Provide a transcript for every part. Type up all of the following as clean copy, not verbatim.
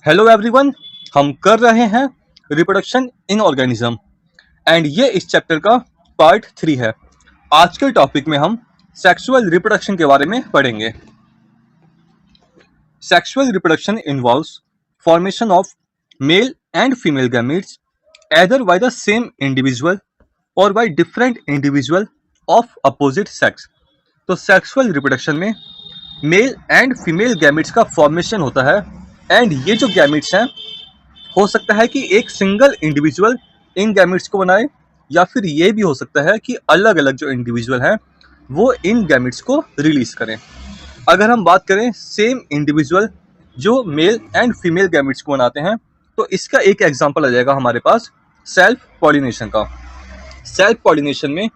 Hello everyone. हम कर रहे हैं रिप्रोडक्शन इन ऑर्गेनिज्म एंड ये इस चैप्टर का पार्ट 3 है। आज के टॉपिक में हम सेक्सुअल रिप्रोडक्शन के बारे में पढ़ेंगे। Sexual reproduction involves formation of male and female gametes either by the same individual or by different individual of opposite sex। तो सेक्सुअल रिप्रोडक्शन में मेल एंड फीमेल गैमिट्स का फॉर्मेशन होता है एंड ये जो गैमिट्स हैं हो सकता है कि एक सिंगल इंडिविजुअल इन गैमिट्स को बनाए या फिर ये भी हो सकता है कि अलग अलग जो इंडिविजुअल हैं वो इन गैमिट्स को रिलीज करें। अगर हम बात करें सेम इंडिविजुअल जो मेल एंड फीमेल गैमिट्स को बनाते हैं तो इसका एक एग्जांपल आ जाएगा हमारे पास सेल्फ पॉलिनेशन का। सेल्फ पॉलिनेशन में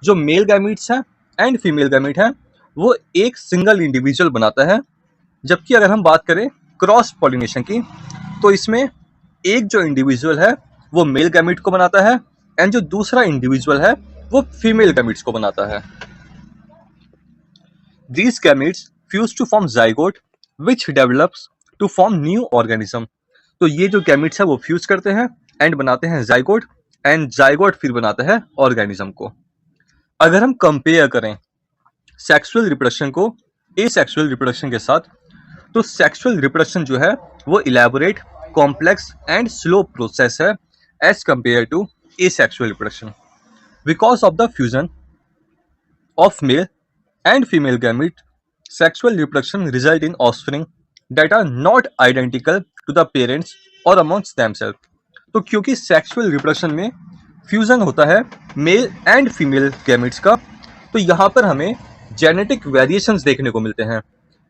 जो मेल गैमिट्स हैं एंड फीमेल गैमिट हैं वो एक सिंगल इंडिविजुअल बनाता है, जबकि अगर हम बात करें क्रॉस पॉलिनेशन की तो इसमें एक जो इंडिविजुअल है वो मेल गैमिट को बनाता है एंड जो दूसरा इंडिविजुअल है वो फीमेल गैमिट्स को बनाता है। These gametes fuse to form zygote which develops to form new organism। तो ये जो गैमिट्स है वो फ्यूज करते हैं एंड बनाते हैं जाइगोट एंड जाइगोट फिर बनाता है ऑर्गेनिज्म को। अगर हम कंपेयर करें सेक्सुअल रिप्रोडक्शन को एसेक्सुअल रिप्रोडक्शन के साथ तो सेक्सुअल रिप्रोडक्शन जो है वो elaborate complex and slow process है as compare to asexual reproduction. Because of the fusion of male and female gamete, sexual reproduction result in offspring that are not identical to the parents or amongst themselves। तो क्योंकि sexual reproduction में fusion होता है mail and female gametes का, तो यहाँ पर हमें जेनेटिक वेरिएशंस देखने को मिलते हैं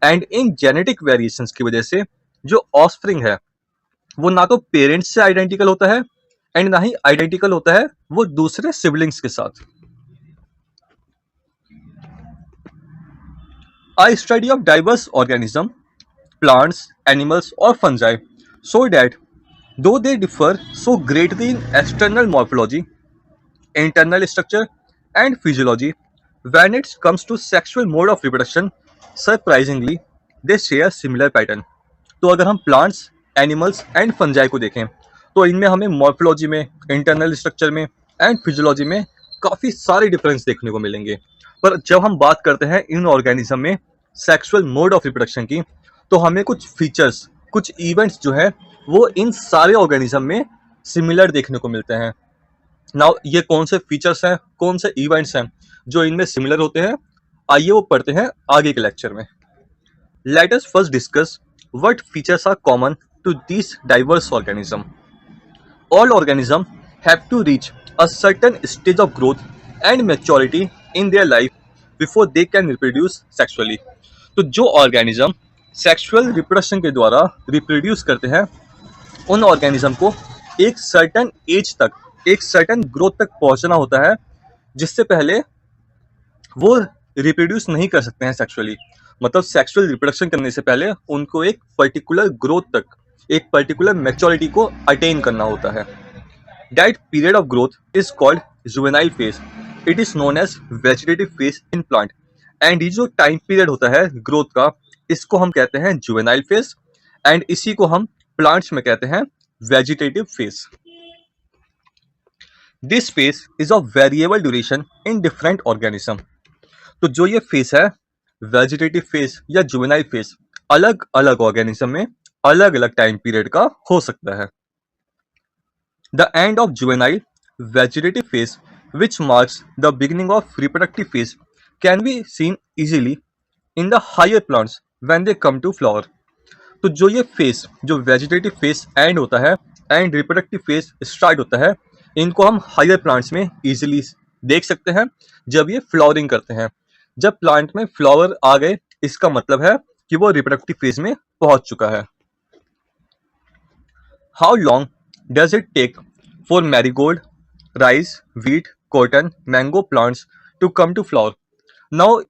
एंड इन जेनेटिक वेरिएशंस की वजह से जो ऑफस्प्रिंग है वो ना तो पेरेंट्स से आइडेंटिकल होता है एंड ना ही आइडेंटिकल होता है वो दूसरे सिबलिंग्स के साथ। A study of diverse organisms, plants, animals or fungi show that though they differ so greatly in external morphology, internal structure and physiology, when it comes to sexual mode of reproduction, surprisingly they share similar pattern। तो अगर हम plants, animals and fungi को देखें तो इनमें हमें morphology में, internal structure में एंड फिजियोलॉजी में काफ़ी सारे डिफरेंस देखने को मिलेंगे। पर जब हम बात करते हैं इन ऑर्गेनिज्म में सेक्सुअल मोड ऑफ रिप्रोडक्शन की तो हमें कुछ फीचर्स, कुछ इवेंट्स जो है वो इन सारे ऑर्गेनिज्म में सिमिलर देखने को मिलते हैं। नाउ ये कौन से फीचर्स हैं, कौन से इवेंट्स हैं जो इनमें सिमिलर होते हैं, आइए वो पढ़ते हैं आगे के लेक्चर में। Let us first discuss what features are common to this diverse organism. All organisms have to reach a certain stage of growth and maturity in their life before they can reproduce sexually। तो जो organism sexual reproduction के द्वारा reproduce करते हैं उन organism को एक certain age तक, एक सर्टेन ग्रोथ तक पहुंचना होता है जिससे पहले वो रिप्रोड्यूस नहीं कर सकते हैं सेक्सुअली। मतलब सेक्सुअल रिप्रोडक्शन करने से पहले उनको एक पर्टिकुलर ग्रोथ तक, एक पर्टिकुलर मैच्योरिटी को अटेन करना होता है। That period of growth is called juvenile phase. It is known as vegetative phase in plant. And ये जो टाइम पीरियड होता है ग्रोथ का इसको हम कहते हैं जुवेनाइल फेज एंड इसी को हम प्लांट्स में कहते हैं vegetative phase. This phase is of variable duration in different organism. तो जो ये फेज है वेजिटेटिव फेज या जुवेनाइल फेज अलग अलग ऑर्गेनिज्म में अलग अलग टाइम पीरियड का हो सकता है। The end of juvenile vegetative phase which marks the beginning of reproductive phase can be seen easily in the higher plants when they come to flower। तो जो ये फेज, जो वेजिटेटिव फेज एंड होता है एंड रिप्रोडक्टिव फेज स्टार्ट होता है, इनको हम हायर प्लांट्स में इजीली देख सकते हैं जब ये फ्लावरिंग करते हैं। जब प्लांट में फ्लावर आ गए इसका मतलब है कि वो रिप्रोडक्टिव फेज में पहुंच चुका है। How long does it take for marigold, rice, wheat, cotton, mango plants to come to flower. Now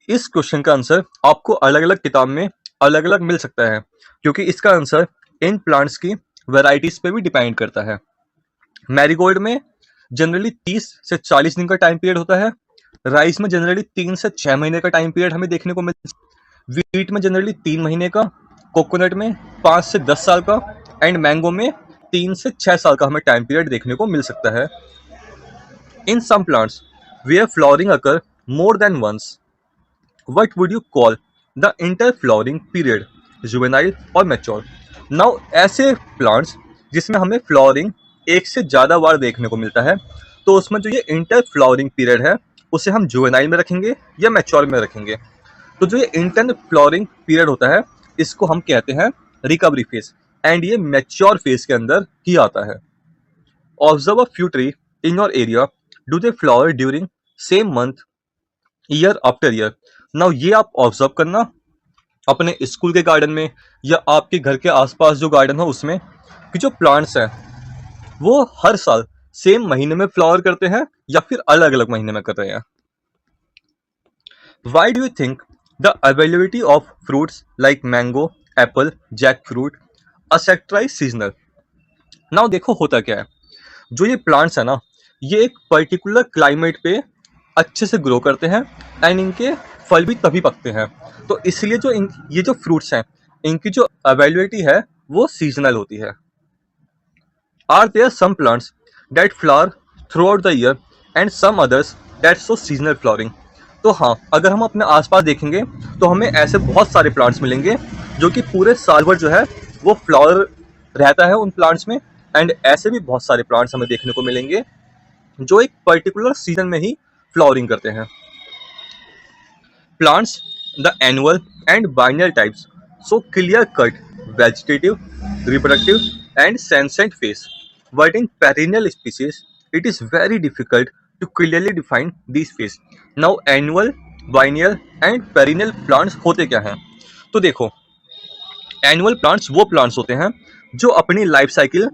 इस क्वेश्चन का आंसर आपको अलग अलग किताब में अलग अलग मिल सकता है क्योंकि इसका आंसर इन प्लांट्स की वैरायटीज पे भी डिपेंड करता है। मैरीगोल्ड में जनरली 30 से 40 दिन का टाइम पीरियड होता है, राइस में जनरली 3 से 6 महीने का टाइम पीरियड हमें देखने को मिलता है, व्हीट में जनरली 3 महीने का कोकोनट में 5 से 10 साल का एंड मैंगो में 3 से 6 साल का हमें टाइम पीरियड देखने को मिल सकता है। In some plants where flowering occur more than once, what would you call the interflowering period, juvenile और मैच्योर? नाउ ऐसे प्लांट्स जिसमें हमें फ्लावरिंग एक से ज़्यादा बार देखने को मिलता है, तो उसमें जो ये इंटरफ्लावरिंग पीरियड है उसे हम जुवेनाइल में रखेंगे या मैच्योर में रखेंगे। तो जो ये इंटरफ्लावरिंग पीरियड होता है इसको हम कहते हैं रिकवरी फेज, एंड ये मैच्योर फेज के अंदर ही आता है। Observe a few tree in your area, do they flower during same month year after year? Now ये आप ऑब्जर्व करना अपने स्कूल के गार्डन में या आपके घर के आसपास जो गार्डन हो उसमें, कि जो प्लांट्स हैं वो हर साल सेम महीने में फ्लावर करते हैं या फिर अलग अलग महीने में कर रहे हैं। Why do you think the availability of fruits like mango, apple, jackfruit etcetera is seasonal? Now देखो होता क्या है, जो ये प्लांट्स है ना ये एक पर्टिकुलर क्लाइमेट पे अच्छे से ग्रो करते हैं एंड इनके फल भी तभी पकते हैं। तो इसलिए जो ये जो फ्रूट्स हैं इनकी जो अवेलेबिलिटी है वो सीजनल होती है। Are there some plants that flower throughout the year and some others that show seasonal flowering? तो हाँ, अगर हम अपने आसपास देखेंगे तो हमें ऐसे बहुत सारे प्लांट्स मिलेंगे जो कि पूरे साल भर जो है वो फ्लावर रहता है उन प्लांट्स में, एंड ऐसे भी बहुत सारे प्लांट्स हमें देखने को मिलेंगे जो एक पर्टिकुलर सीजन में ही फ्लावरिंग करते हैं। Plants, the annual and biennial types show clear-cut vegetative, reproductive, and senescent phase. But in perennial species, it is very difficult to clearly define these phases. Now, annual, biennial, and perennial plants होते क्या हैं? तो देखो, annual plants वो plants होते हैं जो अपनी लाइफ साइकिल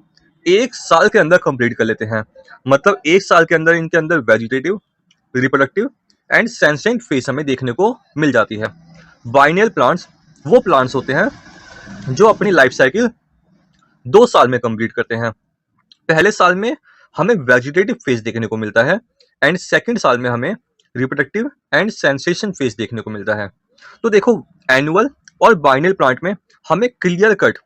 एक साल के अंदर कंप्लीट कर लेते हैं। मतलब एक साल के अंदर इनके अंदर वेजिटेटिव, रिप्रोडक्टिव एंड सेंसेंट फेस हमें देखने को मिल जाती है। बाइनियल प्लांट्स वो प्लांट्स होते हैं जो अपनी लाइफ साइकिल 2 साल में कंप्लीट करते हैं। पहले साल में हमें वेजिटेटिव फेज देखने को मिलता है एंड सेकंड साल में हमें रिप्रोडक्टिव एंड सेंसेशन फेज देखने को मिलता है। तो देखो, एनुअल और बाइनियल प्लांट में हमें क्लियर कट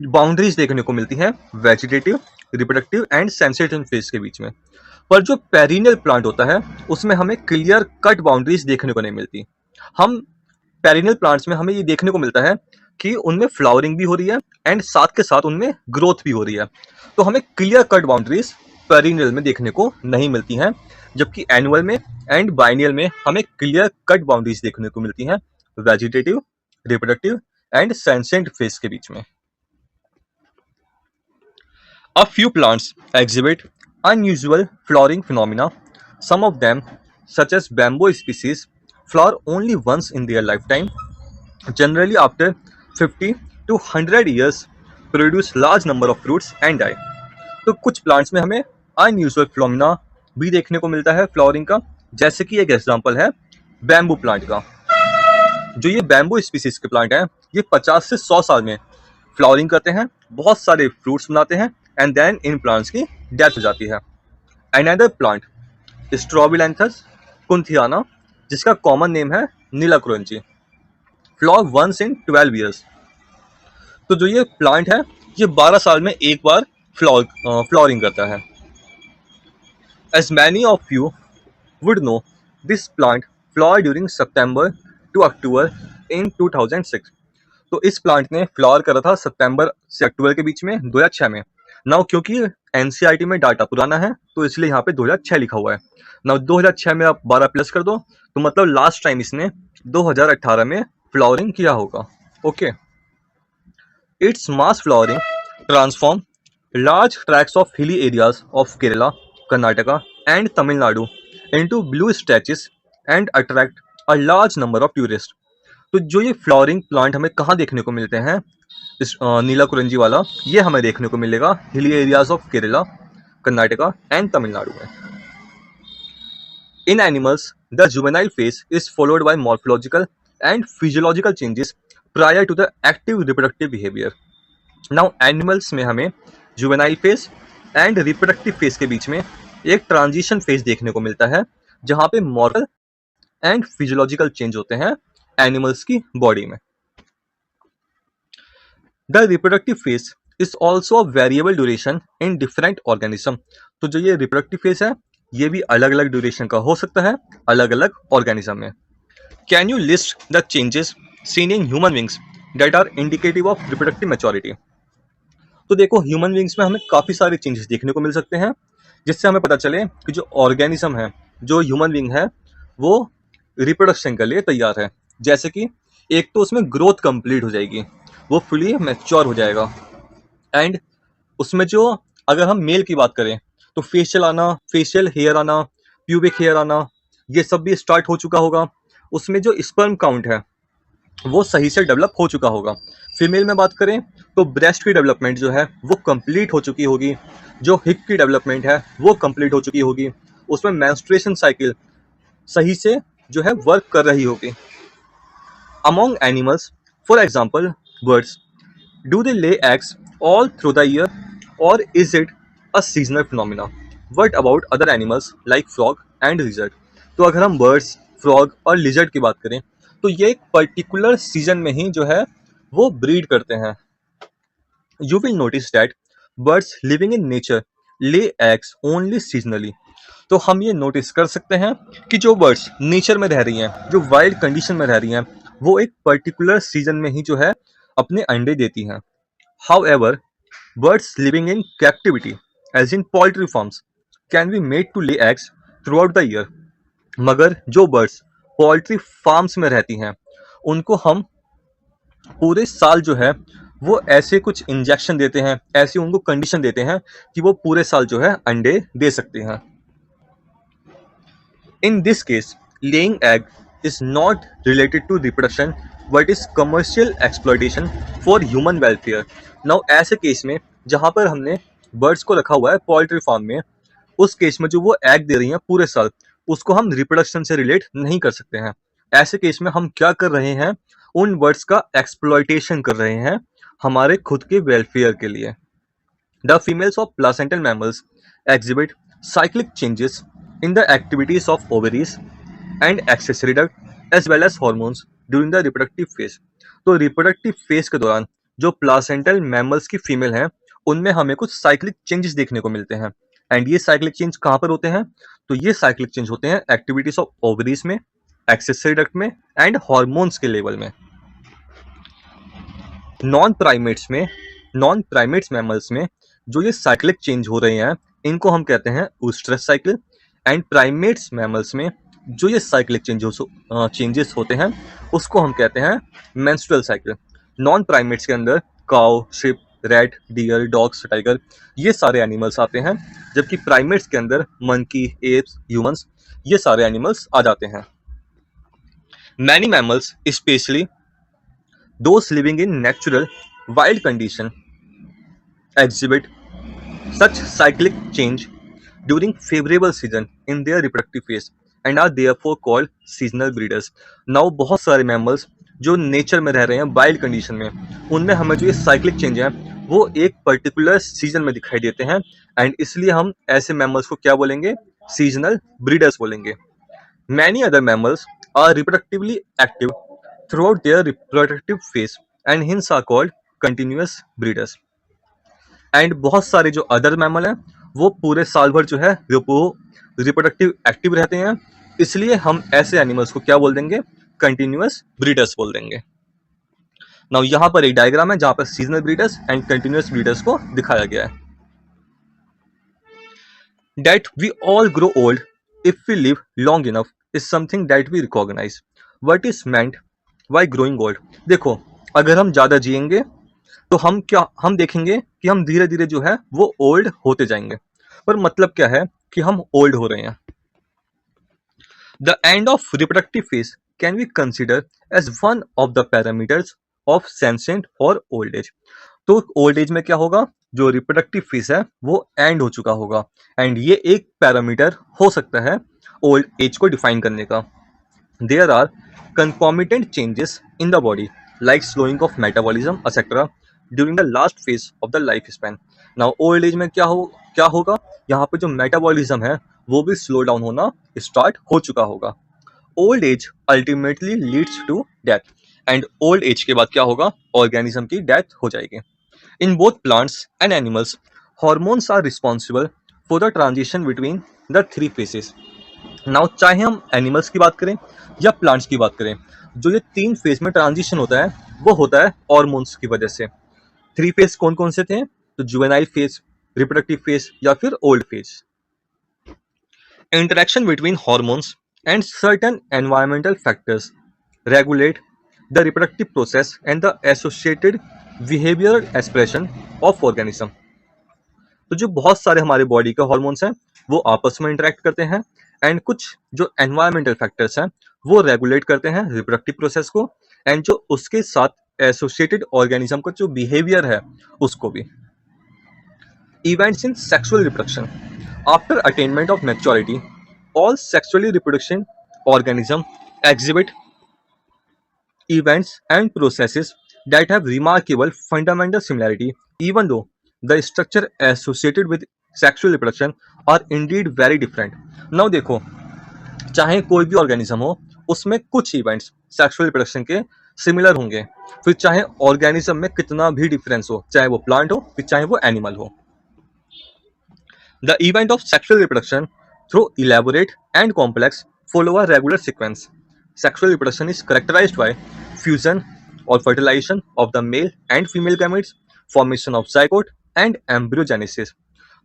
बाउंड्रीज देखने को मिलती हैं vegetative, reproductive and sensation phase के बीच में। पर जो पेरिनियल प्लांट होता है उसमें हमें क्लियर कट बाउंड्रीज देखने को नहीं मिलती। हम पेरिनियल प्लांट्स में हमें ये देखने को मिलता है कि उनमें फ्लावरिंग भी हो रही है एंड साथ के साथ उनमें ग्रोथ भी हो रही है। तो हमें क्लियर कट बाउंड्रीज पेरिनियल में देखने को नहीं मिलती हैं, जबकि एनुअल में एंड बाइनियल में हमें क्लियर कट बाउंड्रीज देखने को मिलती हैं वेजिटेटिव, रिप्रोडक्टिव एंड सेंसेंट फेज के बीच में। A few plants exhibit unusual flowering phenomena. Some of them, such as bamboo species, flower only once in their lifetime, generally after 50 to 100 years, produce large number of fruits and die. तो कुछ plants में हमें unusual phenomena भी देखने को मिलता है flowering का, जैसे कि एक एग्जांपल है बैम्बू प्लांट का। जो ये बैम्बू स्पीसीज के प्लांट हैं ये 50 से 100 साल में फ्लावरिंग करते हैं, बहुत सारे फ्रूट्स बनाते हैं एंड देन इन प्लांट्स की डेथ हो जाती है। अनदर प्लांट स्ट्रॉबिलैंथस कुंथियाना, जिसका कॉमन नेम है नीलाकुरेंची, फ्लावर वंस इन 12 ईयर्स। तो जो ये प्लांट है ये 12 साल में एक बार फ्लावरिंग करता है। As many of you would know, this plant flower during September to October in 2006। तो इस प्लांट ने फ्लावर करा था सितंबर से अक्टूबर के बीच में 2006 में। नाउ क्योंकि एनसीईआरटी में डाटा पुराना है तो इसलिए यहाँ पे 2006 लिखा हुआ है। नाउ 2006 में आप 12 प्लस कर दो तो मतलब लास्ट टाइम इसने 2018 में फ्लावरिंग किया होगा। Okay, its mass flowering transform large tracts of hilly areas of Kerala, Karnataka and Tamil Nadu into blue stretches and attract a large number of tourists. तो जो ये फ्लावरिंग प्लांट हमें कहाँ देखने को मिलते हैं, इस नीलाकुरेंजी वाला, ये हमें देखने को मिलेगा hilly areas of Kerala, Karnataka and Tamil Nadu में। इन animals the juvenile phase is followed by morphological and physiological changes prior to the active reproductive behaviour. Now animals में हमें juvenile phase and reproductive phase के बीच में एक ट्रांजिशन फेज देखने को मिलता है जहां पे मॉरल एंड फिजियोलॉजिकल चेंज होते हैं एनिमल्स की बॉडी में। The reproductive phase is also a variable duration in different organism. तो जो ये रिप्रोडक्टिव फेज है ये भी अलग अलग ड्यूरेशन का हो सकता है अलग अलग ऑर्गेनिज्म में। Can you list the changes seen in human beings that are indicative of reproductive maturity. तो देखो ह्यूमन बींग्स में हमें काफ़ी सारे चेंजेस देखने को मिल सकते हैं जिससे हमें पता चले कि जो ऑर्गेनिज्म है जो ह्यूमन बींग है वो रिप्रोडक्शन के लिए तैयार है। जैसे कि एक तो उसमें ग्रोथ कंप्लीट हो जाएगी, वो फुली मैच्योर हो जाएगा। एंड उसमें जो अगर हम मेल की बात करें तो फेशियल आना, फेशियल हेयर आना, प्यूबिक हेयर आना, ये सब भी स्टार्ट हो चुका होगा। उसमें जो स्पर्म काउंट है वो सही से डेवलप हो चुका होगा। फीमेल में बात करें तो ब्रेस्ट की डेवलपमेंट जो है वो कंप्लीट हो चुकी होगी, जो हिप की डेवलपमेंट है वो कंप्लीट हो चुकी होगी, उसमें मेंस्ट्रुएशन साइकिल सही से जो है वर्क कर रही होगी। Among animals, for example birds, do they lay eggs all through the year or is it a seasonal phenomena? What about other animals like frog and lizard? तो अगर हम बर्ड्स, फ्रॉग और लिजर्ड की बात करें तो ये एक पर्टिकुलर सीजन में ही जो है वो ब्रीड करते हैं। You will notice that birds living in nature lay eggs only seasonally। तो हम ये नोटिस कर सकते हैं कि जो बर्ड्स नेचर में रह रही हैं, जो वाइल्ड कंडीशन में रह रही हैं, वो एक पर्टिकुलर सीजन में ही जो है अपने अंडे देती हैं। However, birds living in captivity, as in poultry farms, can be made to lay eggs throughout the year। मगर जो बर्ड्स पोल्ट्री फार्म्स में रहती हैं उनको हम पूरे साल जो है वो ऐसे कुछ इंजेक्शन देते हैं, ऐसी उनको कंडीशन देते हैं कि वो पूरे साल जो है अंडे दे सकते हैं। In this case laying egg is not related to reproduction but is commercial exploitation for human welfare. Now ऐसे केस में जहां पर हमने बर्ड्स को रखा हुआ है पोल्ट्री फार्म में, उस केस में जो वो एग दे रही हैं पूरे साल उसको हम रिप्रोडक्शन से रिलेट नहीं कर सकते हैं। ऐसे केस में हम क्या कर रहे हैं, उन बर्ड्स का एक्सप्लॉयटेशन कर रहे हैं हमारे खुद के वेलफेयर के लिए। The females of placental mammals exhibit cyclic changes in the activities of ovaries and accessory duct as well as hormones during the reproductive phase। तो रिप्रोडक्टिव फेज के दौरान जो प्लासेंटल मैमल्स की फीमेल हैं उनमें हमें कुछ साइक्लिक चेंजेस देखने को मिलते हैं। एंड ये साइक्लिक चेंज कहाँ पर होते हैं, तो ये साइक्लिक चेंज होते हैं एक्टिविटीज ऑफ ओवरीज में, एक्सेसरी डक्ट में एंड हॉर्मोन्स के लेवल में। नॉन प्राइमेट्स मैमल्स में जो ये साइक्लिक चेंज हो रहे हैं इनको हम कहते हैं ऊस्ट्रस साइकिल। एंड प्राइमेट्स मैमल्स में जो ये साइक्लिक चेंजेस होते हैं उसको हम कहते हैं मेंस्ट्रुअल साइकिल। नॉन प्राइमेट्स के अंदर cow, sheep, rat, deer, dogs, tiger ये सारे एनिमल्स आते हैं, जबकि प्राइमेट्स के अंदर मंकी, एप्स, ह्यूमंस ये सारे एनिमल्स आ जाते हैं। Many mammals specially those living in natural wild condition exhibit such cyclic change during favorable season in their reproductive phase and are therefore called seasonal breeders। now बहुत सारे mammals जो nature में रह रहे हैं वाइल्ड कंडीशन में उनमें हमें जो ये साइक्लिक चेंज है वो एक पर्टिकुलर सीजन में दिखाई देते हैं एंड इसलिए हम ऐसे मैमल्स को क्या बोलेंगे, सीजनल ब्रीडर्स बोलेंगे। Many other mammals are reproductively active throughout their reproductive phase and hence are called continuous breeders। And बहुत सारे जो अदर मैमल हैं वो पूरे साल भर जो है वो रिप्रोडक्टिव एक्टिव रहते हैं, इसलिए हम ऐसे एनिमल्स को क्या बोल देंगे, कंटिन्यूअस ब्रीडर्स बोल देंगे। नाउ यहाँ पर एक डायग्राम है जहाँ पर seasonal breeders and continuous breeders को दिखाया गया है। That we all grow old if we live long enough is something that we recognize। What is meant by growing old? देखो अगर हम ज़्यादा जिएंगे तो हम देखेंगे कि हम धीरे धीरे जो है वो ओल्ड होते जाएंगे, पर मतलब क्या है कि हम ओल्ड हो रहे हैं। The end of reproductive phase can be consider as one of the parameters of senescence or old age. तो ओल्ड एज में क्या होगा, जो रिप्रोडक्टिव फेज है वो एंड हो चुका होगा एंड ये एक पैरामीटर हो सकता है ओल्ड एज को डिफाइन करने का। There are concomitant changes in the body like slowing of metabolism etc during the last phase of the life span। now old age में क्या होगा, यहाँ पे जो मेटाबॉलिज्म है वो भी स्लो डाउन होना स्टार्ट हो चुका होगा। Old age ultimately leads to death and old age के बाद क्या होगा, ऑर्गेनिज्म की डेथ हो जाएगी। In both plants and animals hormones are responsible for the transition between the three phases. Now चाहे हम एनिमल्स की बात करें या प्लांट्स की बात करें, जो ये तीन फेज में ट्रांजिशन होता है वो होता है हॉर्मोन्स की वजह से। थ्री फेज कौन कौन से थे, तो जुवेनाइल फेज, रिप्रोडक्टिव फेज या फिर old phase. Interaction between hormones and certain environmental factors regulate the reproductive process and the associated behavioral expression of organism। तो जो बहुत सारे हमारे बॉडी के हॉर्मोन्स हैं वो आपस में इंटरेक्ट करते हैं, एंड कुछ जो एनवायरमेंटल फैक्टर्स हैं वो रेगुलेट करते हैं रिप्रोडक्टिव प्रोसेस को, एंड जो उसके साथ एसोसिएटेड ऑर्गेनिज्म का जो बिहेवियर है उसको भी। Events in sexual reproduction. After attainment of maturity, all sexually reproducing organisms exhibit events and processes that have remarkable fundamental similarity, even though the structure associated with sexual reproduction are indeed very different. Now देखो, चाहे कोई भी organism हो उसमें कुछ events sexual reproduction के similar होंगे, फिर चाहे ऑर्गेनिज्म में कितना भी डिफरेंस हो, चाहे वो प्लांट हो फिर चाहे वो एनिमल हो। The event of sexual reproduction, through elaborate and complex, follow a regular sequence. Sexual reproduction is characterized by fusion or fertilization of the male and female gametes, formation of zygote and embryogenesis।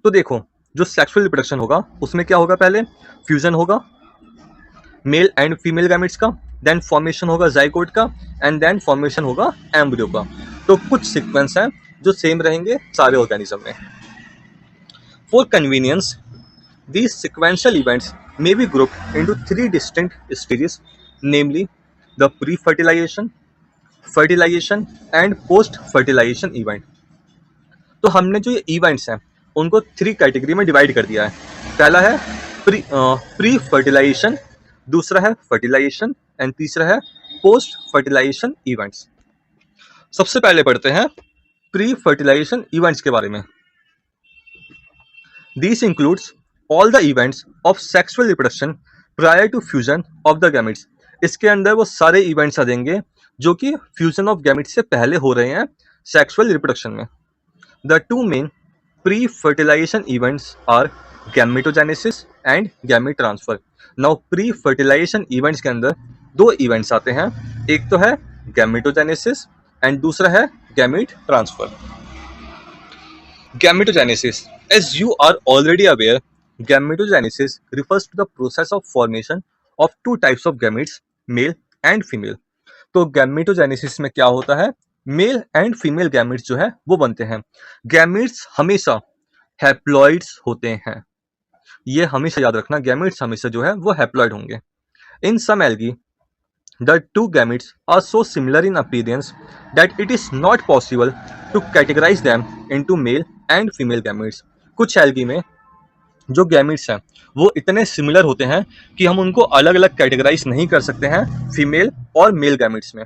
तो देखो, जो sexual reproduction होगा उसमें क्या होगा, पहले fusion होगा mail and female gametes का, देन फॉर्मेशन होगा जाइगोट का, एंड देन फॉर्मेशन होगा एम्ब्रियो का। तो कुछ सीक्वेंस हैं जो सेम रहेंगे सारे ऑर्गेनिज्म में। For convenience, these sequential events may be grouped into three distinct stages, namely the pre-fertilization, fertilization and post-fertilization event। तो हमने जो ये इवेंट्स हैं उनको थ्री कैटेगरी में डिवाइड कर दिया है। पहला है प्री फर्टिलाइजेशन, दूसरा है फर्टिलाइजेशन एंड तीसरा है पोस्ट फर्टिलाइजेशन इवेंट्स। सबसे पहले पढ़ते हैं प्री फर्टिलाइजेशन इवेंट्स के बारे में। These includes all the events of sexual reproduction prior to fusion of the gametes। इसके अंदर वो सारे इवेंट्स आ जाएंगे जो कि फ्यूजन ऑफ गैमेट्स से पहले हो रहे हैं सेक्सुअल रिप्रोडक्शन में। The two main pre-fertilization events are gametogenesis and gamete transfer. Now pre fertilisation events के अंदर दो इवेंट्स आते हैं, एक तो है गैमेटोजेनेसिस एंड दूसरा है gamete transfer. Gametogenesis. As you are already aware, gametogenesis refers to the process of formation of two types of gametes, male and female। तो गैमेटोजेनेसिस में क्या होता है, मेल एंड फीमेल गैमेट्स जो है वो बनते हैं। गैमेट्स हमेशा हैप्लॉइड्स होते हैं, ये हमेशा याद रखना, गैमेट्स हमेशा जो है वो हैप्लॉइड होंगे। इन सम algae the two gametes are so similar in appearance that it is not possible to categorize them into male and female gametes। कुछ एल्गी में जो गैमेट्स हैं वो इतने सिमिलर होते हैं कि हम उनको अलग अलग कैटेगराइज नहीं कर सकते हैं फीमेल और मेल गैमेट्स में।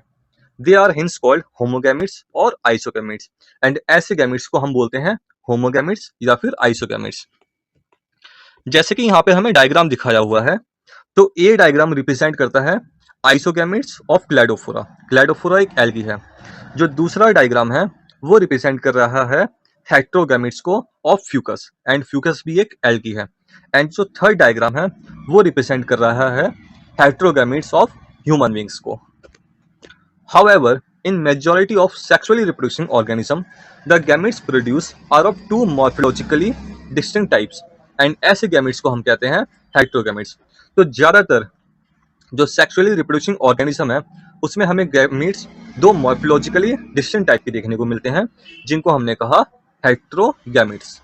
दे आर हिंस कॉल्ड होमोगैमेट्स और आइसोगैमेट्स, एंड ऐसे गैमेट्स को हम बोलते हैं होमोगैमेट्स या फिर आइसोगैमेट्स। जैसे कि यहाँ पे हमें डायग्राम दिखाया हुआ है, तो ये डायग्राम रिप्रेजेंट करता है आइसोगैमेट्स ऑफ क्लैडोफोरा। क्लैडोफोरा एक एल्गी है। जो दूसरा डायग्राम है वो रिप्रेजेंट कर रहा है हेट्रोगैमेट्स को ऑफ फ्यूकस, एंड फ्यूकस भी एक एल्गी है। एंड जो थर्ड डायग्राम है वो रिप्रेजेंट कर रहा है हेट्रोगैमेट्स ऑफ ह्यूमन बींग्स को। However, in majority of sexually reproducing organism, the gametes produced are of two morphologically distinct types, and ऐसे gametes को हम कहते हैं heterogametes। तो ज्यादातर जो सेक्सुअली रिप्रोड्यूसिंग ऑर्गेनिज्म है उसमें हमें गैमेट्स दो मॉर्फोलॉजिकली डिस्टिंक्ट टाइप के देखने को मिलते हैं, जिनको हमने कहा heterogametes.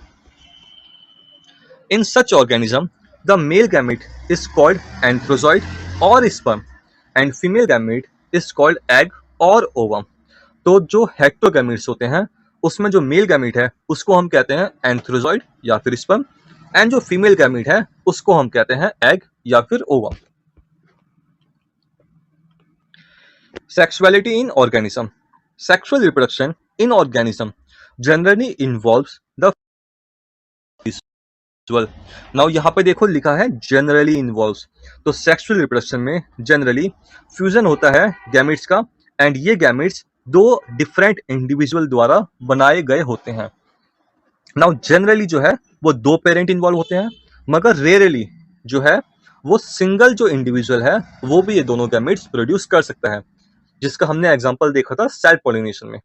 In such organism the male gamete is called antherozoid or sperm, and female gamete is called egg or ovum. तो जो हेट्रोगैमेट्स होते हैं उसमें जो मेल गैमेट है उसको हम कहते हैं एंथ्रोजॉइड या फिर स्पर्म, एंड जो फीमेल गैमेट है उसको हम कहते हैं एग या फिर ovum. Sexuality in organism. Sexual reproduction in organism generally involves the visual। Now यहाँ पे देखो लिखा है generally involves, तो sexual reproduction में generally fusion होता है gametes का एंड ये गैमेट्स दो डिफरेंट इंडिविजुअल द्वारा बनाए गए होते हैं। नाउ जनरली जो है वो दो पेरेंट इन्वॉल्व होते हैं, मगर रेयरली जो है वो सिंगल जो इंडिविजुअल है वो भी ये दोनों गैमेट्स प्रोड्यूस कर सकता है, जिसका हमने एग्जांपल देखा था सेल्फ पॉलिनेशन में।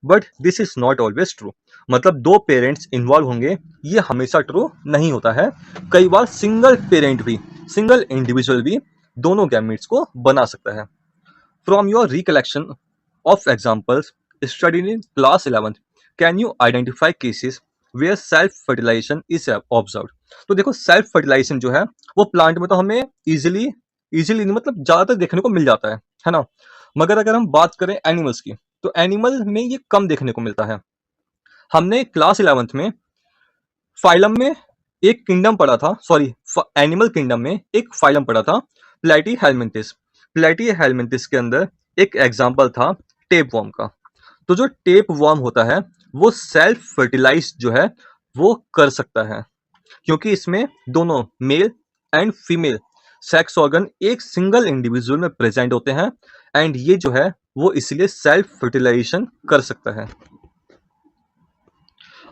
But this is not always true. मतलब दो पेरेंट्स इन्वॉल्व होंगे ये हमेशा ट्रू नहीं होता है। कई बार सिंगल पेरेंट भी, सिंगल इंडिविजुअल भी दोनों गैमेट्स को बना सकता है। From your recollection of examples studied in class 11th, can you identify cases where self fertilization is observed? तो देखो सेल्फ फर्टिलाइजेशन जो है वो प्लांट में तो हमें इजीली मतलब ज्यादातर देखने को मिल जाता है ना। मगर अगर हम बात करें एनिमल्स की, तो एनिमल में ये कम देखने को मिलता है। हमने क्लास 11th में फाइलम में एक किंगडम पढ़ा था, सॉरी एनिमल किंगडम में एक फाइलम पढ़ा था, प्लेटीहेल्मिन्थिस। प्लेटीहेल्मिन्थिस के अंदर एक एग्जांपल था टेप वर्म का। तो जो टेप वर्म होता है वो सेल्फ फर्टिलाइज जो है वो कर सकता है, क्योंकि इसमें दोनों mail and female sex organ एक सिंगल इंडिविजुअल में प्रेजेंट होते हैं, एंड ये जो है वो इसलिए सेल्फ फर्टिलाइजेशन कर सकता है।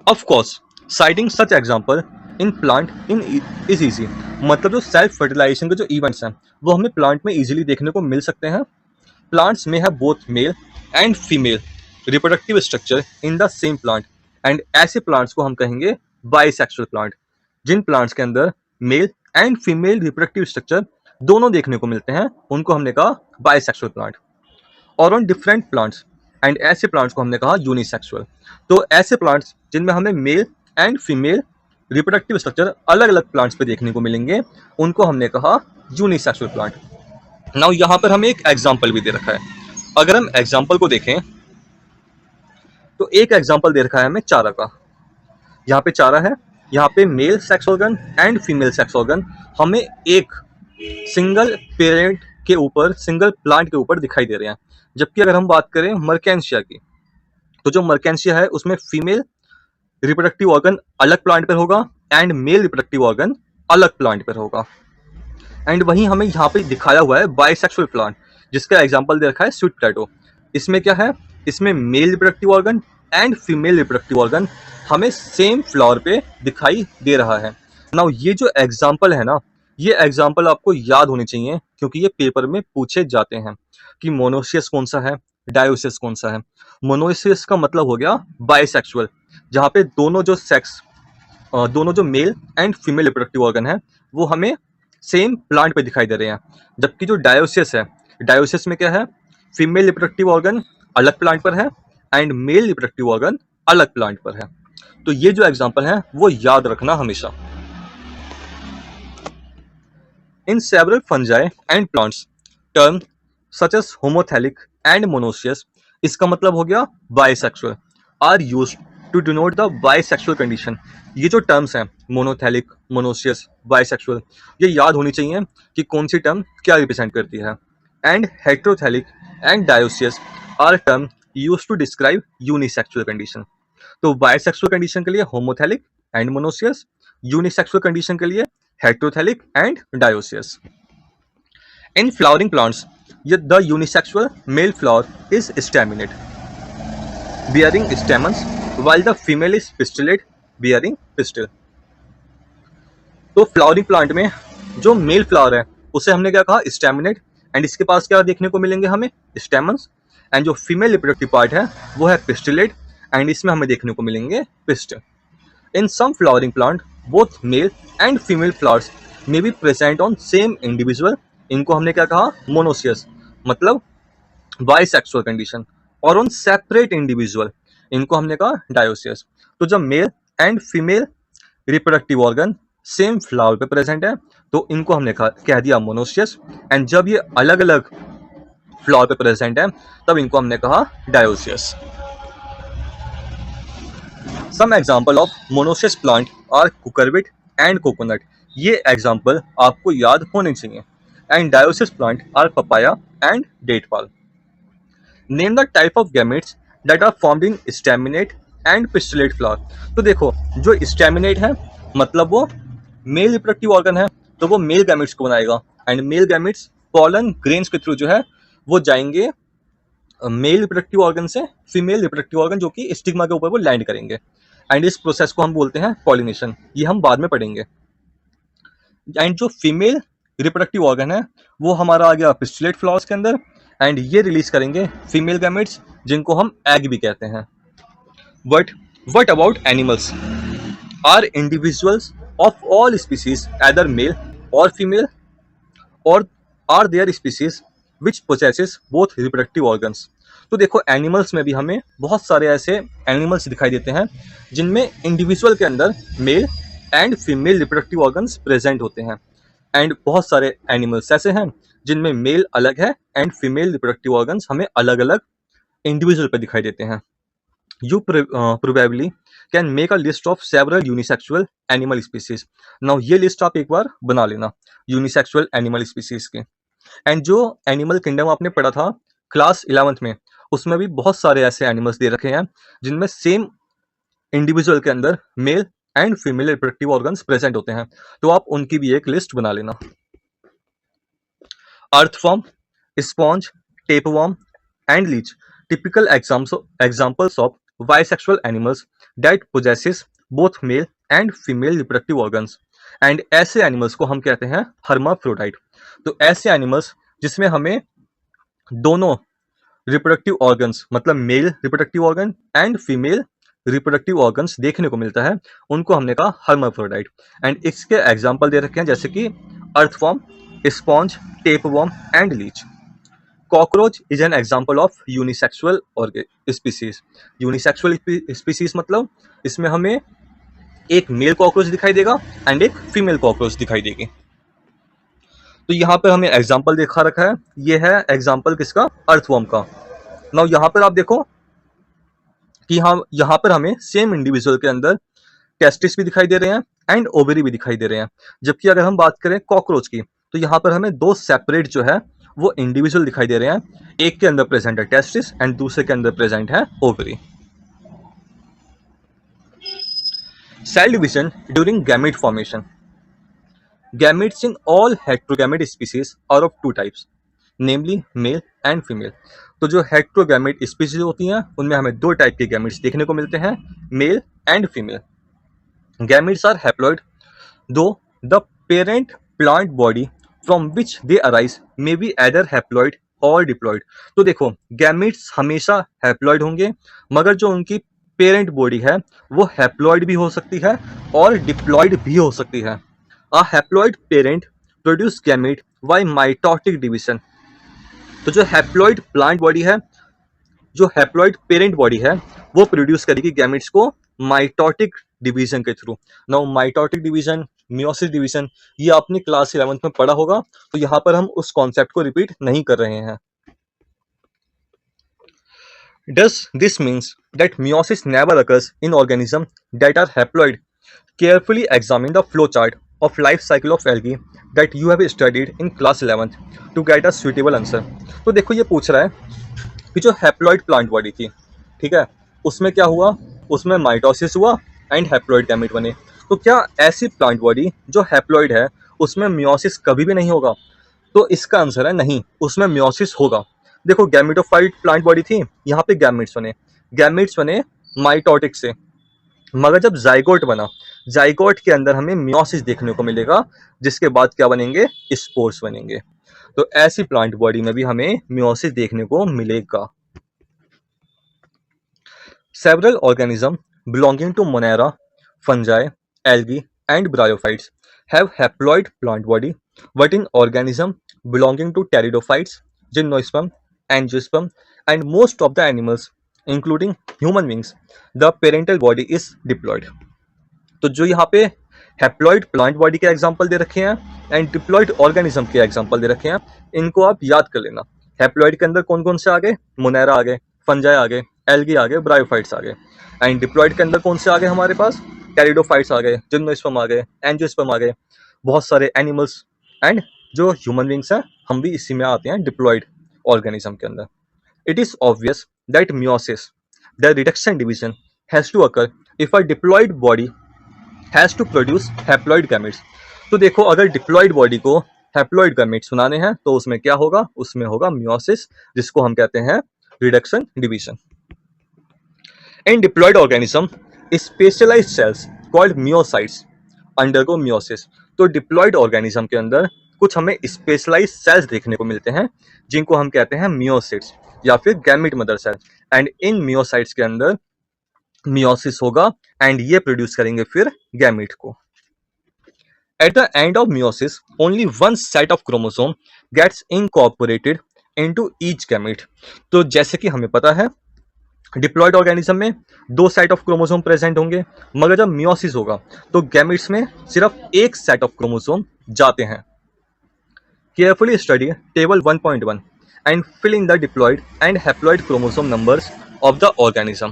Of course citing such example in plant in is easy. मतलब जो सेल्फ फर्टिलाइजेशन के जो इवेंट्स हैं वो हमें प्लांट में इजीली देखने को मिल सकते हैं। प्लांट्स में है both male and female reproductive structure in the same plant, and ऐसे प्लांट्स को हम कहेंगे बाइसेक्सुअल प्लांट। जिन प्लांट्स के अंदर mail and female reproductive structure दोनों देखने को मिलते हैं उनको हमने कहा बाइसेक्सुअल प्लांट। और ऑन डिफरेंट प्लांट्स, एंड ऐसे प्लांट्स को हमने कहा यूनिसेक्सुअल। तो ऐसे प्लांट्स जिनमें हमें mail and female reproductive structure अलग अलग प्लांट्स पे देखने को मिलेंगे उनको हमने कहा यूनिसेक्सुअल प्लांट। नाउ यहाँ पर हमें एक एग्जाम्पल भी दे रखा है। अगर हम एग्जाम्पल को देखें तो एक एग्जाम्पल दे रखा है हमें चारा का। यहाँ पे चारा है, यहाँ पे male sex organ and female sex organ हमें एक सिंगल पेरेंट के ऊपर, सिंगल प्लांट के ऊपर दिखाई दे रहे हैं। जबकि अगर हम बात करें मर्केंशिया की, तो जो मर्केंशिया है उसमें फीमेल रिप्रोडक्टिव ऑर्गन अलग प्लांट पर होगा एंड मेल रिप्रोडक्टिव ऑर्गन अलग प्लांट पर होगा। एंड वहीं हमें यहाँ पे दिखाया हुआ है बाइसेक्सुअल प्लांट, जिसका एग्जांपल दे रखा है स्वीट पोटैटो। इसमें क्या है, इसमें male reproductive organ and female reproductive organ हमें सेम फ्लावर पे दिखाई दे रहा है। नाउ ये जो एग्जांपल है ना, ये एग्जांपल आपको याद होने चाहिए, क्योंकि ये पेपर में पूछे जाते हैं कि मोनोसियस कौन सा है, डायोसियस कौन सा है। मोनोसियस का मतलब हो गया बाइसेक्सुअल, जहाँ पे दोनों जो mail and female reproductive organ है वो हमें सेम प्लांट पे दिखाई दे रहे हैं। जबकि जो डायोसियस है, डायोसियस में क्या है, फीमेल रिप्रोडक्टिव ऑर्गन अलग प्लांट पर है एंड मेल रिप्रोडक्टिव ऑर्गन अलग प्लांट पर है। तो ये जो एग्जांपल है वो याद रखना हमेशा। In several fungi and plants term such as homothallic and monoecious, इसका मतलब हो गया bisexual, are used to denote the bisexual condition. ये जो टर्म्स हैं मोनोथैलिक, मोनोसियस, बाइसेक्सुअल, ये याद होनी चाहिए कि कौन सी टर्म क्या रिप्रेजेंट करती है। And heterothallic and dioecious are term used to describe unisexual condition. तो बाइसेक्सुअल कंडीशन के लिए homothallic and monoecious, unisexual condition के लिए heterothallic and dioecious. In flowering plants the unisexual male flower is staminate bearing stamens while the female is pistillate bearing pistil। तो flowering plant में जो male flower है उसे हमने क्या कहा, स्टैमिनेट, एंड इसके पास क्या देखने को मिलेंगे हमें, स्टेमन्स। एंड जो फीमेल रिप्रोडक्टिव पार्ट है वो है पिस्टिलेट, एंड इसमें हमें देखने को मिलेंगे pistil. In some flowering plant both male and female flowers may be present on same individual, इनको हमने क्या कहा, मोनोसियस, मतलब बाइसेक्सुअल कंडीशन। और ऑन सेपरेट इंडिविजुअल, इनको हमने कहा डायोसियस। तो जब male and female reproductive organ same flower पे प्रेजेंट है तो इनको हमने कह दिया मोनोसियस, एंड जब ये अलग अलग फ्लावर पे प्रेजेंट है तब इनको हमने कहा dioecious. Some example of monoecious plant are cucurbit and coconut, ये एग्जांपल आपको याद होने चाहिए। And dioecious plant are papaya and date palm. Name the type of gametes that are formed in staminate and pistillate flower. तो देखो जो staminate है मतलब वो मेल रिप्रोडक्टिव ऑर्गन है, तो वो मेल गैमेट्स को बनाएगा, and male gametes pollen grains के थ्रू जो है वो जाएंगे मेल रिप्रोडक्टिव ऑर्गन से फीमेल रिप्रोडक्टिव ऑर्गन जो कि स्टिग्मा के ऊपर वो लैंड करेंगे, एंड इस प्रोसेस को हम बोलते हैं पॉलिनेशन। ये हम बाद में पढ़ेंगे। एंड जो फीमेल रिप्रोडक्टिव ऑर्गन है वो हमारा आ गया पिस्टुलेट फ्लावर्स के अंदर, एंड ये रिलीज करेंगे फीमेल गैमेट्स जिनको हम एग भी कहते हैं। But what about animals? Are individuals of all species either male or female, or are there species which possesses both reproductive organs? तो देखो एनिमल्स में भी हमें बहुत सारे ऐसे एनिमल्स दिखाई देते हैं जिनमें इंडिविजुअल के अंदर mail and female reproductive organs present होते हैं, एंड बहुत सारे एनिमल्स ऐसे हैं जिनमें मेल अलग है एंड फीमेल रिप्रोडक्टिव ऑर्गन्स हमें अलग अलग इंडिविजुअल पे दिखाई देते हैं। You probably can make a list of several unisexual animal species. Now ये लिस्ट आप एक बार बना लेना यूनिसेक्सुअल एनिमल स्पीसीज के। एंड जो एनिमल किंगडम आपने पढ़ा था क्लास 11th में, उसमें भी बहुत सारे ऐसे एनिमल्स दे रखे हैं जिनमें सेम इंडिविजुअल के अंदर mail and female reproductive organs present होते हैं, तो आप उनकी भी एक लिस्ट बना लेना। Earthworm, sponge, tapeworm and Leach typical examples of bisexual animals that possesses both male and female reproductive organs, and ऐसे एनिमल्स को हम कहते हैं हर्माफ्रोडाइट। तो ऐसे एनिमल्स जिसमें हमें दोनों रिप्रोडक्टिव ऑर्गन्स मतलब male reproductive organ and female reproductive organs देखने को मिलता है, उनको हमने कहा हर्माफ्रोडाइट। एंड इसके एग्जाम्पल दे रखे हैं जैसे कि earthworm, sponge, tapeworm and Leach. Cockroach is an example of unisexual species. Unisexual species मतलब इसमें हमें एक मेल कॉकरोच दिखाई देगा एंड एक फीमेल कॉकरोच दिखाई देगी। तो यहाँ पर हमें एग्जाम्पल देखा रखा है, ये है एग्जाम्पल किसका? अर्थवर्म का। नाउ यहाँ पर आप देखो कि हम यहाँ पर हमें सेम इंडिविजुअल के अंदर टेस्टिस भी दिखाई दे रहे हैं एंड ओवरी भी दिखाई दे रहे हैं। जबकि अगर हम बात करें कॉकरोच की, तो यहाँ पर हमें दो सेपरेट जो है वो इंडिविजुअल दिखाई दे रहे हैं। एक के अंदर प्रेजेंट है टेस्टिस एंड दूसरे के अंदर प्रेजेंट है ovary. Cell division during gamete formation. Gametes in all heterogamete species are of two types, namely male and female. तो जो हेट्रोगैमेट स्पीसीज होती हैं उनमें हमें दो टाइप के गैमेट्स देखने को मिलते हैं, male and female. Gametes are haploid though the parent plant body from which they arise may be either haploid or diploid. तो देखो गैमेट्स हमेशा हैप्लॉइड होंगे, मगर जो उनकी पेरेंट बॉडी है वो हैप्लॉइड भी हो सकती है और डिप्लॉइड भी हो सकती है। A haploid parent produce gamete by mitotic division. तो जो हैप्लॉइड प्लांट बॉडी है, जो हैप्लॉइड पेरेंट बॉडी है, वो प्रोड्यूस करेगी गैमेट्स को माइटोटिक डिवीजन के through. Now mitotic division, meiosis division, ये आपने क्लास 11th में पढ़ा होगा, तो यहाँ पर हम उस कॉन्सेप्ट को रिपीट नहीं कर रहे हैं। Does this means that meiosis never occurs in organisms that are haploid? Carefully examine the flowchart of life cycle of algae that you have studied in class 11th to get a suitable answer. तो देखो ये पूछ रहा है कि जो haploid plant body थी, ठीक है, उसमें क्या हुआ? उसमें माइटोसिस हुआ एंड हैप्लॉइड गैमेट बने। तो क्या ऐसी प्लांट बॉडी जो हैप्लॉइड है उसमें मियोसिस कभी भी नहीं होगा? तो इसका आंसर है नहीं, उसमें मियोसिस होगा। देखो गैमेटोफाइट प्लांट बॉडी थी, यहाँ पे गैमेट्स बने माइटोटिक से, मगर जब जाइगोट बना, जाइगोट के अंदर हमें मियोसिस देखने को मिलेगा, जिसके बाद क्या बनेंगे? स्पोर्स बनेंगे। तो ऐसी प्लांट बॉडी में भी हमें मियोसिस देखने को मिलेगा। Several organism belonging to monera, fungi, algae and bryophytes have haploid plant body, but in organism belonging to pteridophytes, gymnosperm, angiosperm and most of the animals including human beings, the parental body is diploid. तो जो यहाँ पे haploid plant body के example दे रखे हैं and diploid organism के example दे रखे हैं, इनको आप याद कर लेना। हैप्लॉइड के अंदर कौन कौन से आ गए? मोनेरा आ गए, फंजाई आ गए, एल्गी आ गए, ब्रायोफाइट्स आ गए। एंड डिप्लॉइड के अंदर कौन से आ गए हमारे पास? टेरिडोफाइट्स आ गए, जिम्नोस्पर्म आ गए, एंजियोस्पर्म आ गए, बहुत सारे एनिमल्स एंड जो ह्यूमन बींग्स हैं हम भी इसी में आते हैं डिप्लॉइड ऑर्गेनिज्म के अंदर। It is obvious that meiosis, the reduction division, has to occur if a diploid body has to produce haploid gametes. तो देखो अगर डिप्लॉइड बॉडी को हैप्लॉइड गैमेट्स बनाने हैं तो उसमें क्या होगा? उसमें होगा मियोसिस, जिसको हम कहते हैं reduction, division. In diploid organism, specialized cells called myocytes undergo meiosis. तो डिप्लॉयड ऑर्गेनिज्म के अंदर कुछ हमें स्पेशलाइज्ड सेल्स देखने को मिलते हैं जिनको हम कहते हैं मियोसिट्स या फिर gamete mother cell. And in meiocytes के अंदर मियोसिस होगा एंड ये प्रोड्यूस करेंगे फिर गैमिट को। At the end of meiosis, only one set of chromosome gets incorporated into each gamete. तो जैसे कि हमें पता है डिप्लॉयड ऑर्गेनिज्म में दो सेट ऑफ क्रोमोसोम प्रेजेंट होंगे, मगर जब मियोसिस होगा तो गैमेट्स में सिर्फ एक सेट ऑफ क्रोमोसोम जाते हैं। Carefully study table 1.1 and fill in the diploid and haploid chromosome numbers of the organism.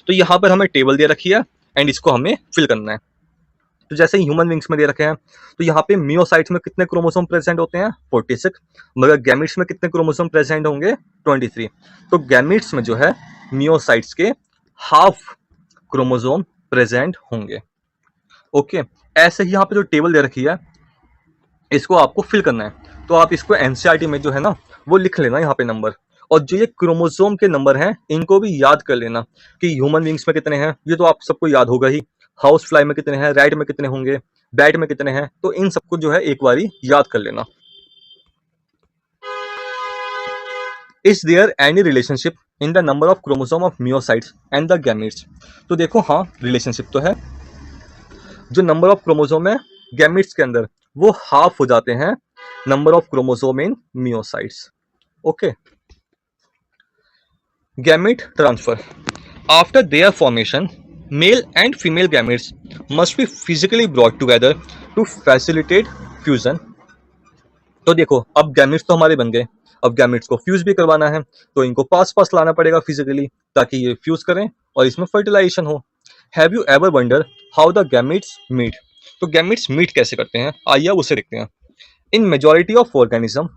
तो यहाँ पर हमें टेबल दे रखी है एंड इसको हमें फिल करना है। तो जैसे ह्यूमन विंग्स में दे रखे हैं, तो यहाँ पे मियोसाइट्स में कितने क्रोमोसोम प्रेजेंट होते हैं 46, मगर गैमिट्स में कितने क्रोमोसोम प्रेजेंट होंगे 23। तो गैमिट्स में जो है मियोसाइट्स के हाफ क्रोमोसोम प्रेजेंट होंगे। ओके, ऐसे ही यहाँ पे जो टेबल दे रखी है इसको आपको फिल करना है। तो आप इसको एनसीईआरटी में जो है ना वो लिख लेना यहाँ पे नंबर, और जो ये क्रोमोसोम के नंबर हैं इनको भी याद कर लेना कि ह्यूमन विंग्स में कितने हैं, ये तो आप सबको याद होगा ही। हाउस फ्लाई में कितने हैं, रैट में कितने होंगे, बैट में कितने हैं, तो इन सबको जो है एक बारी याद कर लेना। Is there any relationship in the number of chromosome of meiocytes and the gametes? तो देखो हाँ, रिलेशनशिप तो है। जो नंबर ऑफ क्रोमोसोम है गैमेट्स के अंदर वो हाफ हो जाते हैं number of chromosome in meiocytes. Okay, gamete transfer after their formation male and female gametes must be physically brought together to facilitate fusion। तो देखो अब गैमेट्स तो हमारे बन गए, अब गैमेट्स को फ्यूज भी करवाना है तो इनको पास पास लाना पड़ेगा फिजिकली ताकि ये फ्यूज करें और इसमें फर्टिलाइजेशन हो। Have you ever wonder how the gametes meet? तो गैमेट्स मीट कैसे करते हैं, आइए उसे देखते हैं। In majority of organism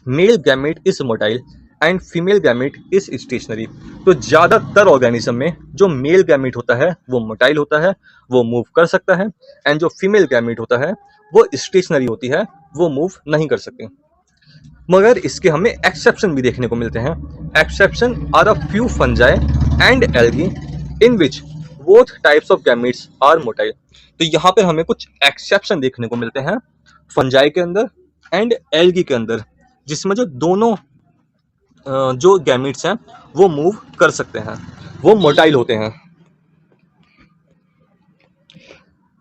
male gamete is motile and female gamete is stationary. तो ज्यादातर ऑर्गेनिज्म में जो मेल गैमेट होता है वो मोटाइल होता है, वो मूव कर सकता है, एंड जो फीमेल गैमेट होता है वो स्टेशनरी होती है, वो मूव नहीं कर सकती। मगर इसके हमें एक्सेप्शन भी देखने को मिलते हैं। Exception are a few fungi and algae in which both types of gametes are motile. तो यहाँ पर हमें कुछ एक्सेप्शन देखने को मिलते हैं फंजाई के अंदर एंड एल्गी के अंदर, जिसमें जो दोनों जो गैमेट्स हैं वो मूव कर सकते हैं, वो मोटाइल होते हैं।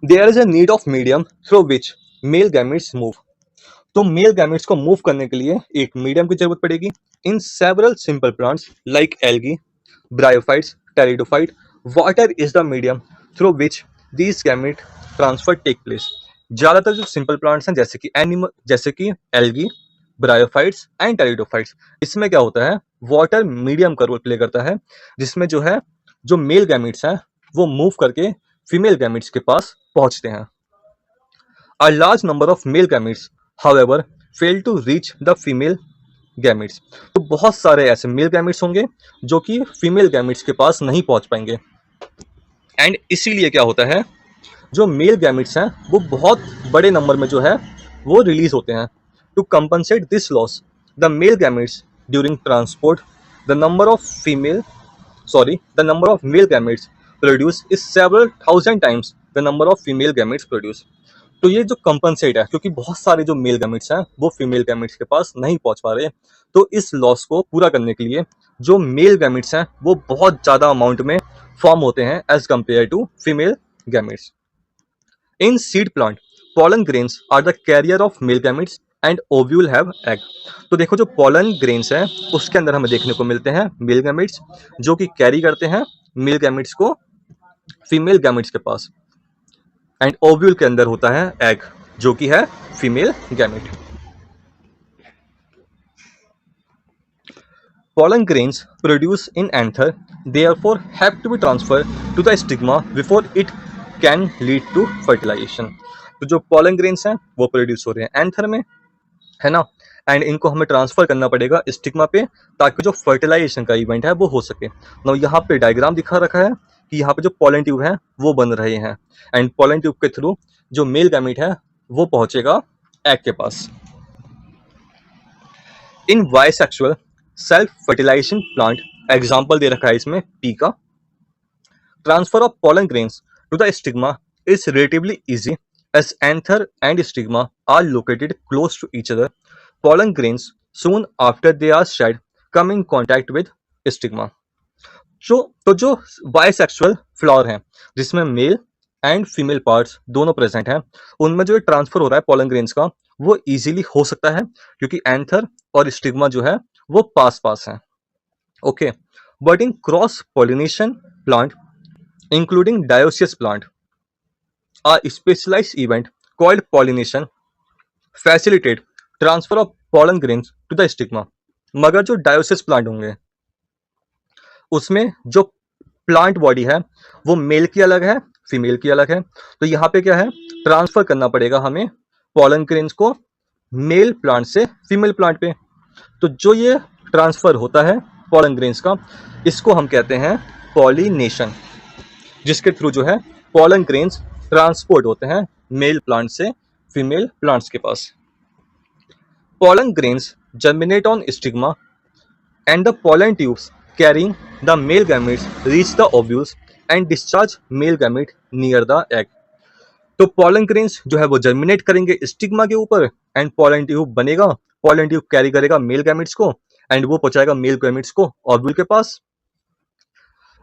There is a need of medium through which male gametes move. तो मेल गैमेट्स को मूव करने के लिए एक मीडियम की जरूरत पड़ेगी। In several simple plants like algae, bryophytes, pteridophyte, water is the medium through which these gamete transfer take place. ज्यादातर जो सिंपल प्लांट्स हैं जैसे कि एल्गी, ब्रायोफाइट्स एंड टेरिडोफाइट्स, इसमें क्या होता है वाटर मीडियम का रोल प्ले करता है, जिसमें जो है जो मेल गैमेट्स हैं वो मूव करके फीमेल गैमेट्स के पास पहुंचते हैं। A large number of male gametes however fail to reach the female gametes. तो बहुत सारे ऐसे मेल गैमेट्स होंगे जो कि फीमेल गैमेट्स के पास नहीं पहुंच पाएंगे, एंड इसीलिए क्या होता है जो मेल गैमेट्स हैं वो बहुत बड़े नंबर में जो है वो रिलीज होते हैं। To compensate this loss, the male gametes during transport, the number of male gametes produced is several thousand times the number of female gametes produced। तो ये जो compensate है, क्योंकि बहुत सारे जो मेल गैमेट्स हैं वो फीमेल गैमेट्स के पास नहीं पहुंच पा रहे, तो इस लॉस को पूरा करने के लिए जो मेल गैमेट्स हैं वो बहुत ज्यादा अमाउंट में फॉर्म होते हैं as compare to female gametes. In seed plant pollen grains are the carrier of male gametes and ovule have egg. तो देखो जो पॉलन ग्रेन्स हैं उसके अंदर हमें देखने को मिलते हैं मेल गैमेट्स जो कि कैरी करते हैं मेल गैमेट्स को फीमेल गैमेट्स के पास, एंड ओव्यूल के अंदर होता है एग जो कि है female gamete. Pollen grains produced in anther therefore have to be transferred to the stigma before it can lead to fertilization। तो जो pollen grains हैं वो प्रोड्यूस हो रहे हैं एंथर में, है ना, एंड इनको हमें ट्रांसफर करना पड़ेगा स्टिग्मा पे ताकि जो फर्टिलाइजेशन का इवेंट है वो हो सके। ना यहाँ पे डायग्राम दिखा रखा है कि यहाँ पे जो पॉलन ट्यूब है वो बन रहे हैं, एंड पॉलन ट्यूब के थ्रू जो मेल गैमेट है वो पहुंचेगा एग के पास। In bisexual self fertilisation plant, example दे रखा है इसमें पी का। Transfer of pollen grains to the stigma is relatively easy as anther and stigma are located close to each other. Pollen grains soon after they are shed come in contact with stigma. जो bisexual flower हैं जिसमें mail and female parts दोनों present हैं, उनमें जो transfer हो रहा है पोलन ग्रेन्स का वो इजीली हो सकता है क्योंकि एंथर और स्टिग्मा जो है वो पास पास हैं। Okay, but in cross pollination plant including dioecious plant, a specialized event called pollination facilitate transfer of pollen grains to the stigma। मगर जो डायोसिस प्लांट होंगे उसमें जो प्लांट बॉडी है वो मेल की अलग है, फीमेल की अलग है, तो यहाँ पे क्या है, ट्रांसफर करना पड़ेगा हमें पोलन ग्रेन्स को मेल प्लांट से फीमेल प्लांट पे। तो जो ये ट्रांसफर होता है पोलन ग्रेन्स का, इसको हम कहते हैं पॉलिनेशन, जिसके थ्रू जो है पोलन ग्रेन्स ट्रांसपोर्ट होते हैं मेल प्लांट से फीमेल प्लांट्स के पास। Pollen grains germinate on stigma and the pollen tubes carrying the male gametes reach the ovules and discharge male gamete near the egg. तो pollen grains जो है वो germinate करेंगे स्टिग्मा के ऊपर एंड पोलन ट्यूब बनेगा, पोलन ट्यूब कैरी करेगा male gametes को एंड वो पहुंचाएगा मेल गैमेट्स को ओव्यूल के पास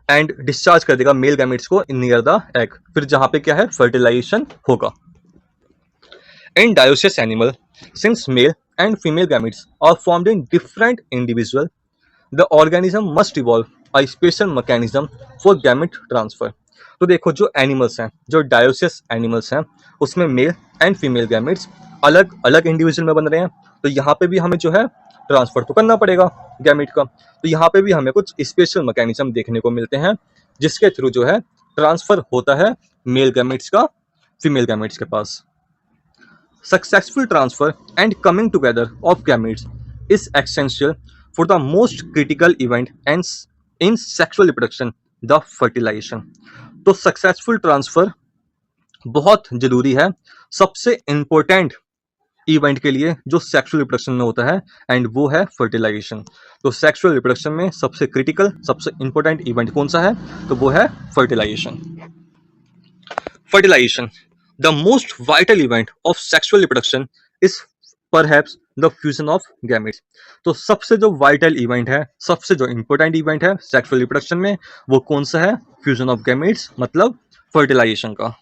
एंड डिस्चार्ज कर देगा मेल गैमेट्स को नियर द एग, फिर जहां पे क्या है फर्टिलाइजेशन होगा। In dioecious animal since male and female gametes are formed in different individual, the organism must evolve a special mechanism for gamete transfer. तो देखो जो एनिमल्स हैं, जो डायोसियस एनिमल्स हैं, उसमें मेल एंड फीमेल गैमेट्स अलग अलग इंडिविजुअल में बन रहे हैं, तो यहाँ पे भी हमें जो है ट्रांसफर तो करना पड़ेगा गैमेट का। तो यहाँ पे भी हमें कुछ स्पेशल मैकेनिज्म देखने को मिलते हैं जिसके थ्रू जो है ट्रांसफर होता है मेल गैमेट्स का फीमेल गैमेट्स के पास। Successful transfer and coming together of gametes is essential for the most critical event and in sexual reproduction, the fertilisation. तो सक्सेसफुल ट्रांसफर बहुत जरूरी है सबसे इंपॉर्टेंट इवेंट के लिए जो सेक्सुअल रिप्रोडक्शन में होता है, एंड वो है फर्टिलाइजेशन। तो सेक्सुअल रिप्रोडक्शन में सबसे क्रिटिकल सबसे इंपॉर्टेंट इवेंट कौन सा है, तो वो है fertilization. Fertilization, the most vital event of sexual reproduction is perhaps the fusion of gametes. तो सबसे जो वाइटल इवेंट है, सबसे जो इंपॉर्टेंट इवेंट है सेक्सुअल रिप्रोडक्शन में, वो कौन सा है, फ्यूजन ऑफ गैमेट्स, मतलब फर्टिलाइजेशन का।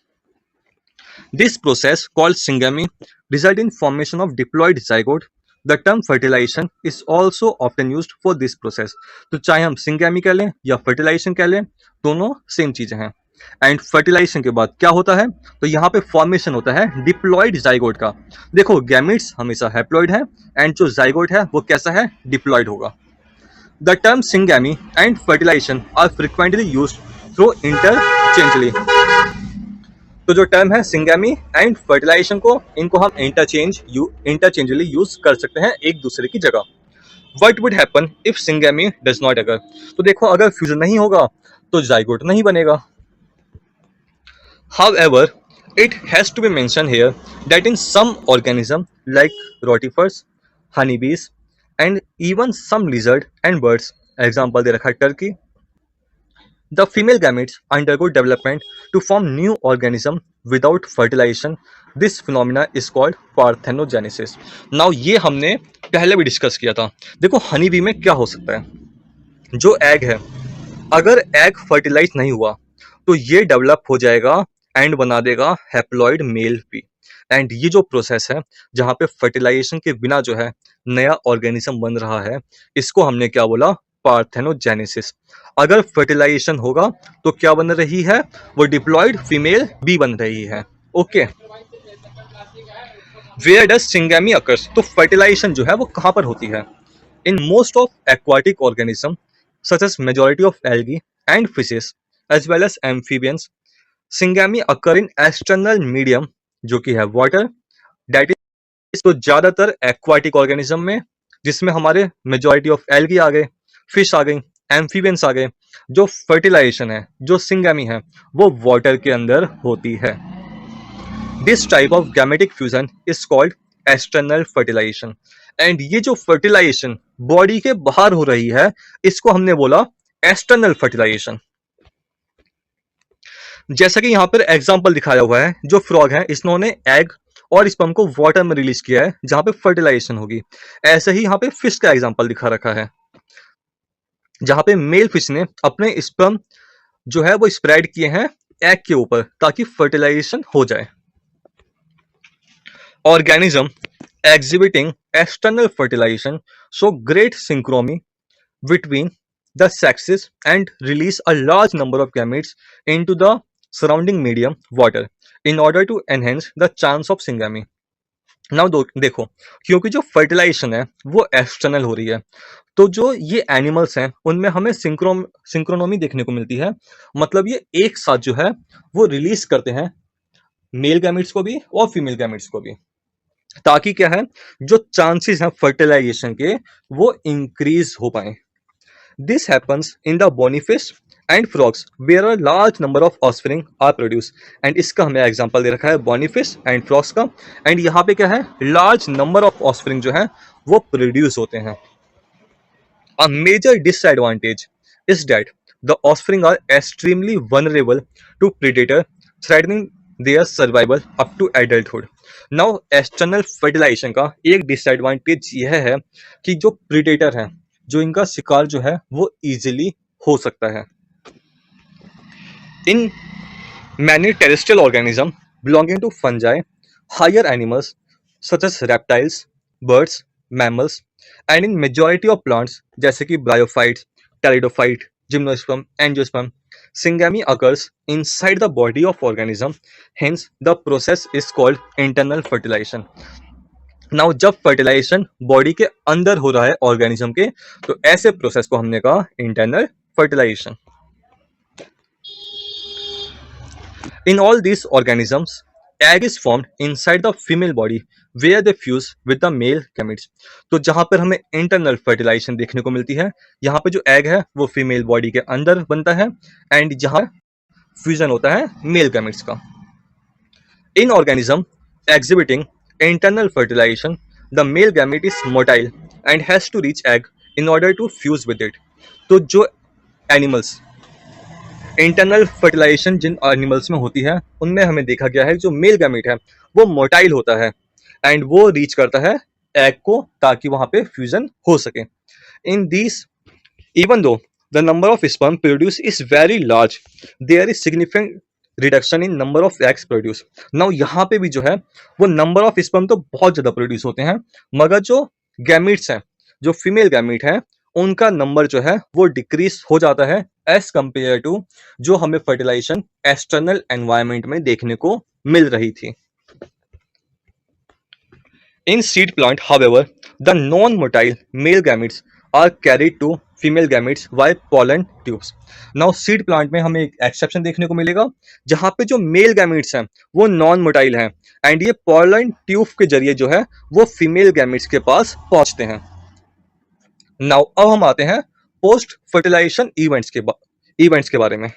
This process called syngamy result in formation of diploid zygote. The term fertilization is also often used for this process. तो चाहे हम syngamy कह लें या fertilization कह लें, दोनों सेम चीजें हैं। एंड फर्टिलाइजेशन के बाद क्या होता है, तो यहाँ पे फॉर्मेशन होता है डिप्लॉइड जाइगोट का। देखो गैमेट्स हमेशा हैप्लॉइड है एंड जो जाइगोट है वो कैसा है, डिप्लॉइड होगा। The term syngamy and fertilization are frequently used through interchangeably. तो जो टर्म है सिंगैमी एंड फर्टिलाइजेशन को, इनको हम इंटरचेंजली यूज कर सकते हैं एक दूसरे की जगह। What would happen if syngamy does not अगर, तो देखो अगर फ्यूजन नहीं होगा तो जाइगोट नहीं बनेगा। However, it has to be mentioned here that in some organism like rotifers, honeybees and even some lizard and birds, example दे रखा है Turkey, the female gametes undergo development to form new organism without fertilization. This phenomena is called parthenogenesis. Now ये हमने पहले भी discuss किया था। देखो honey bee में क्या हो सकता है, जो एग है अगर एग फर्टिलाइज नहीं हुआ तो ये डेवलप हो जाएगा एंड बना देगा हैप्लॉइड मेल भी। एंड ये जो प्रोसेस है जहाँ पे फर्टिलाइजेशन के बिना जो है नया ऑर्गेनिज्म बन रहा है, इसको हमने क्या बोला, पार्थेनोजेनेसिस। अगर फर्टिलाइजेशन होगा तो क्या बन रही है, वो डिप्लॉइड फीमेल बी बन रही है। Okay, where does syngamy occurs, तो फर्टिलाइजेशन जो है वो कहां पर होती है, in most of aquatic organism such as majority of algae and fishes as well as amphibians. Syngamy occur in external medium जो कि है वाटर, दैट इज, तो ज्यादातर एक्वाटिक ऑर्गेनिज्म में जिसमें हमारे मेजॉरिटी ऑफ एल्गी आ गए, फिश आ गई, एम्फीबियंस आ गए, जो फर्टिलाइजेशन है, जो सिंगैमी है, वो वाटर के अंदर होती है। This type of gametic fusion is called external fertilization. And ये जो फर्टिलाइजेशन बॉडी के बाहर हो रही है, इसको हमने बोला एक्सटर्नल फर्टिलाइजेशन। जैसा कि यहाँ पर एग्जांपल दिखाया हुआ है, जो फ्रॉग है इन्होंने एग और स्पर्म को वाटर में रिलीज किया है जहां पे फर्टिलाइजेशन होगी। ऐसे ही यहाँ पे फिश का एग्जांपल दिखा रखा है, जहां पे मेल फिश ने अपने स्पर्म जो है वो स्प्रेड किए हैं एग के ऊपर ताकि फर्टिलाइजेशन हो जाए। Organism exhibiting external fertilization show great synchrony between the sexes and release a large number of gametes into the surrounding medium water in order to enhance the chance of syngamy. Now देखो, क्योंकि जो fertilisation है वो external हो रही है, तो जो ये एनिमल्स हैं उनमें हमें सिंक्रोनोमी देखने को मिलती है। मतलब ये एक साथ जो है वो रिलीज करते हैं मेल गैमेट्स को भी और फीमेल गैमेट्स को भी, ताकि क्या है जो चांसेस हैं फर्टिलाइजेशन के वो इंक्रीज हो पाए। This happens in the bony fish and frogs where a large number of offspring are produce. And इसका हमें एग्जांपल दे रखा है बोनीफिश एंड फ्रॉग्स का। एंड यहाँ पे क्या है, लार्ज नंबर ऑफ ऑस्प्रिंग जो है वो प्रोड्यूस होते हैं। A major disadvantage is that the offspring are extremely vulnerable to predator threatening their survival up to adulthood. Now external fertilization का एक डिसएडवांटेज यह है कि जो प्रीडेटर है, जो इनका शिकार जो है वो इजीली हो सकता है। In many terrestrial organism belonging to fungi, higher animals such as reptiles, birds, mammals and in majority of plants जैसे कि bryophytes, pteridophyte, gymnosperm, angiosperm, syngamy occurs inside the body of organism, hence the process is called internal fertilization. Now जब fertilisation body के अंदर हो रहा है organism के, तो ऐसे प्रोसेस को हमने कहा internal fertilization. In all these organisms, egg is formed inside the female body where they fuse with the male gametes. तो जहां पर हमें इंटरनल फर्टिलाइजेशन देखने को मिलती है, यहाँ पे जो एग है वो फीमेल बॉडी के अंदर बनता है एंड जहां फ्यूजन होता है मेल गैमेट्स का। In organism exhibiting internal fertilization the male gamete is motile and has to reach egg in order to fuse with it. तो जो एनिमल्स इंटरनल फर्टिलाइजेशन जिन एनिमल्स में होती है उनमें हमें देखा गया है जो मेल गैमेट है वो मोटाइल होता है एंड वो रीच करता है एग को ताकि वहां पे फ्यूजन हो सके। In this, even though the number of sperm produced is very large, there is significant reduction in number of eggs produced. Now यहाँ पे भी जो है वो number of sperm तो बहुत ज्यादा प्रोड्यूस होते हैं, मगर जो गैमीट्स हैं, जो फीमेल गैमीट हैं, उनका नंबर जो है वो डिक्रीज हो जाता है एज कंपेयर टू जो हमें फर्टिलाइजेशन एक्सटर्नल एनवायरमेंट में देखने को मिल रही थी। In seed plant, however, the non-motile male gametes are carried to female gametes by pollen tubes. Now seed plant में हमें एक एक्सेप्शन देखने को मिलेगा जहां पे जो मेल गैमेट्स हैं वो नॉन मोटाइल हैं एंड ये पॉलन ट्यूब के जरिए जो है वो फीमेल गैमेट्स के पास पहुंचते हैं। नाउ अब हम आते हैं पोस्ट फर्टिलाइजेशन इवेंट्स के बारे में।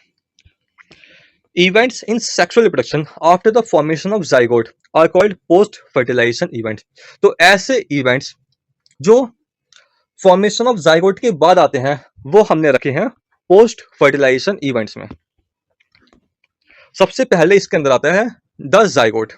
Events in sexual reproduction after the formation of zygote are called post fertilization events। तो ऐसे इवेंट्स जो फॉर्मेशन ऑफ जाइगोट के बाद आते हैं वो हमने रखे हैं पोस्ट फर्टिलाइजेशन इवेंट्स में। सबसे पहले इसके अंदर आता है the zygote.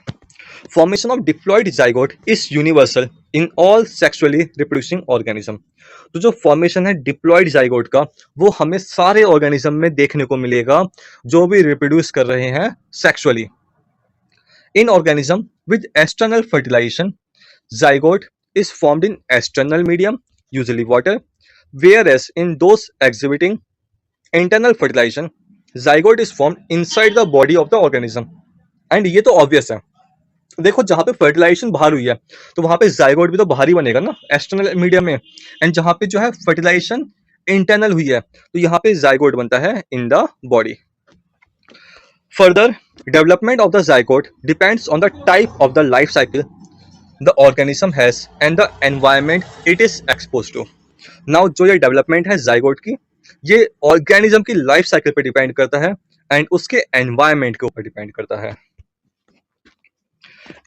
Formation of diploid zygote is universal in all sexually reproducing organism. तो जो फॉर्मेशन है डिप्लॉयड जाइगोट का वो हमें सारे ऑर्गेनिज्म में देखने को मिलेगा जो भी रिप्रोड्यूस कर रहे हैं sexually. In organism with external fertilization zygote is formed in external medium, usually water, whereas in those exhibiting internal fertilization, zygote is formed inside the body of the organism. And ये तो obvious है, देखो जहां पे fertilisation बाहर हुई है तो वहां पे जाइगोट भी तो बाहर ही बनेगा ना एक्सटर्नल मीडियम में, एंड जहां पे जो है फर्टिलाइजेशन इंटरनल हुई है तो यहाँ पे जाइगोट बनता है in the body. Further development of the zygote depends on the type of the life cycle the organism has and the environment it is exposed to। now जो ये डेवलपमेंट है जाइगोट की ये ऑर्गेनिज्म की life cycle पे depend करता है and उसके एनवायरमेंट के ऊपर डिपेंड करता है।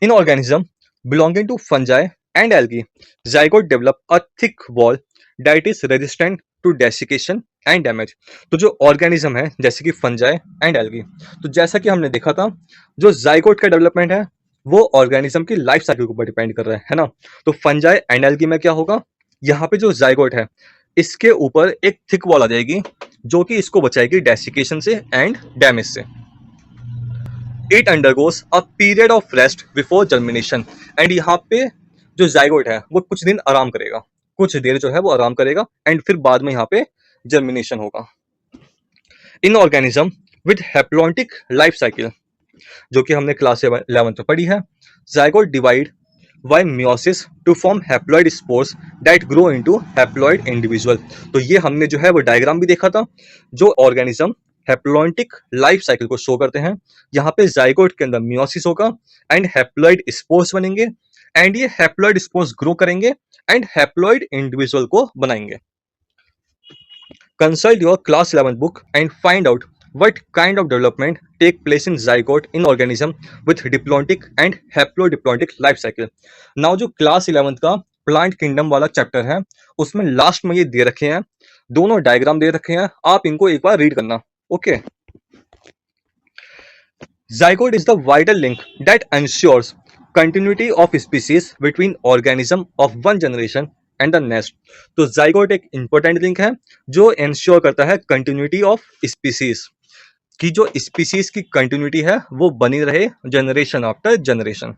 In organism belonging to fungi and algae, zygote develop a thick wall that is resistant to desiccation and damage. तो जो ऑर्गेनिज्म है जैसे कि फंजाई एंड एल्गी, तो जैसा कि हमने देखा था जो जाइगोट का डेवलपमेंट है वो ऑर्गेनिज्म की लाइफ साइकिल के ऊपर डिपेंड कर रहा है ना। तो फंजाई एंड एल्गी में क्या होगा, यहाँ पे जो जाइगोट है इसके ऊपर एक थिक वॉल आ जाएगी जो कि इसको बचाएगी डेसिकेशन से एंड डैमेज से। It undergoes a period of rest before germination, and यहाँ पे जो जाइगोट है वो कुछ दिन आराम करेगा, कुछ देर जो है वो आराम करेगा एंड फिर बाद में यहाँ पे जर्मिनेशन होगा। In organism with haplontic life cycle, जो कि हमने क्लास 11 में पढ़ी है, zygote divide by meiosis to form haploid spores that grow into haploid individual. तो ये हमने जो है वो डायग्राम भी देखा था, जो ऑर्गेनिज्म हैप्लॉन्टिक लाइफ साइकिल को शो करते हैं। यहाँ पे जाइगोट के अंदर मियोसिस होगा एंड हैप्लॉइड स्पोर्स बनेंगे एंड ये हैप्लॉइड स्पोर्स ग्रो करेंगे एंड हैप्लॉइड इंडिविजुअल को बनाएंगे। Consult your class 11 book and find out what kind of development take place in zygote in organism with diplontic and haplodiplontic life cycle. Now जो class 11 का plant kingdom वाला chapter है उसमें last में ये दे रखे हैं, दोनों डायग्राम दे रखे हैं, आप इनको एक बार रीड करना। Okay, zygote is the vital link that ensures continuity of species between organism of one generation and the next. तो जाइगोट एक इंपॉर्टेंट लिंक है जो इंश्योर करता है कंटिन्यूटी ऑफ स्पीसीज, की जो स्पीसीज की कंटिन्यूटी है वो बनी रहे generation after generation.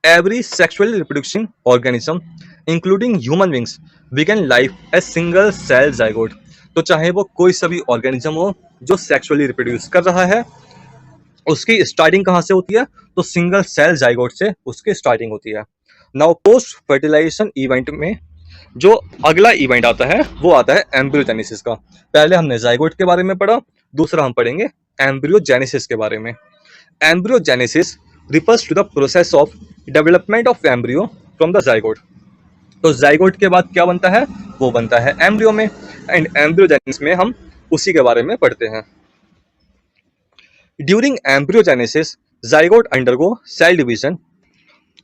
Every sexually reproducing organism including human beings begin life as single cell zygote. तो चाहे वो कोई सभी ऑर्गेनिज्म हो जो सेक्सुअली रिप्रोड्यूस कर रहा है, उसकी स्टार्टिंग कहाँ से होती है, तो सिंगल सेल जाइगोट से उसकी स्टार्टिंग होती है। नाउ पोस्ट फर्टिलाइजेशन इवेंट में जो अगला इवेंट आता है वो आता है एम्ब्रियोजेनेसिस का। पहले हमने जाइगोट के बारे में पढ़ा, दूसरा हम पढ़ेंगे एम्ब्रियोजेनेसिस के बारे में। Embryogenesis refers to the process of development of embryo from the zygote. तो जाइगोट के बाद क्या बनता है, वो बनता है एम्ब्रियो में, एंड एम्ब्रियोजेनेसिस में हम उसी के बारे में पढ़ते हैं। During embryogenesis zygote undergo cell division,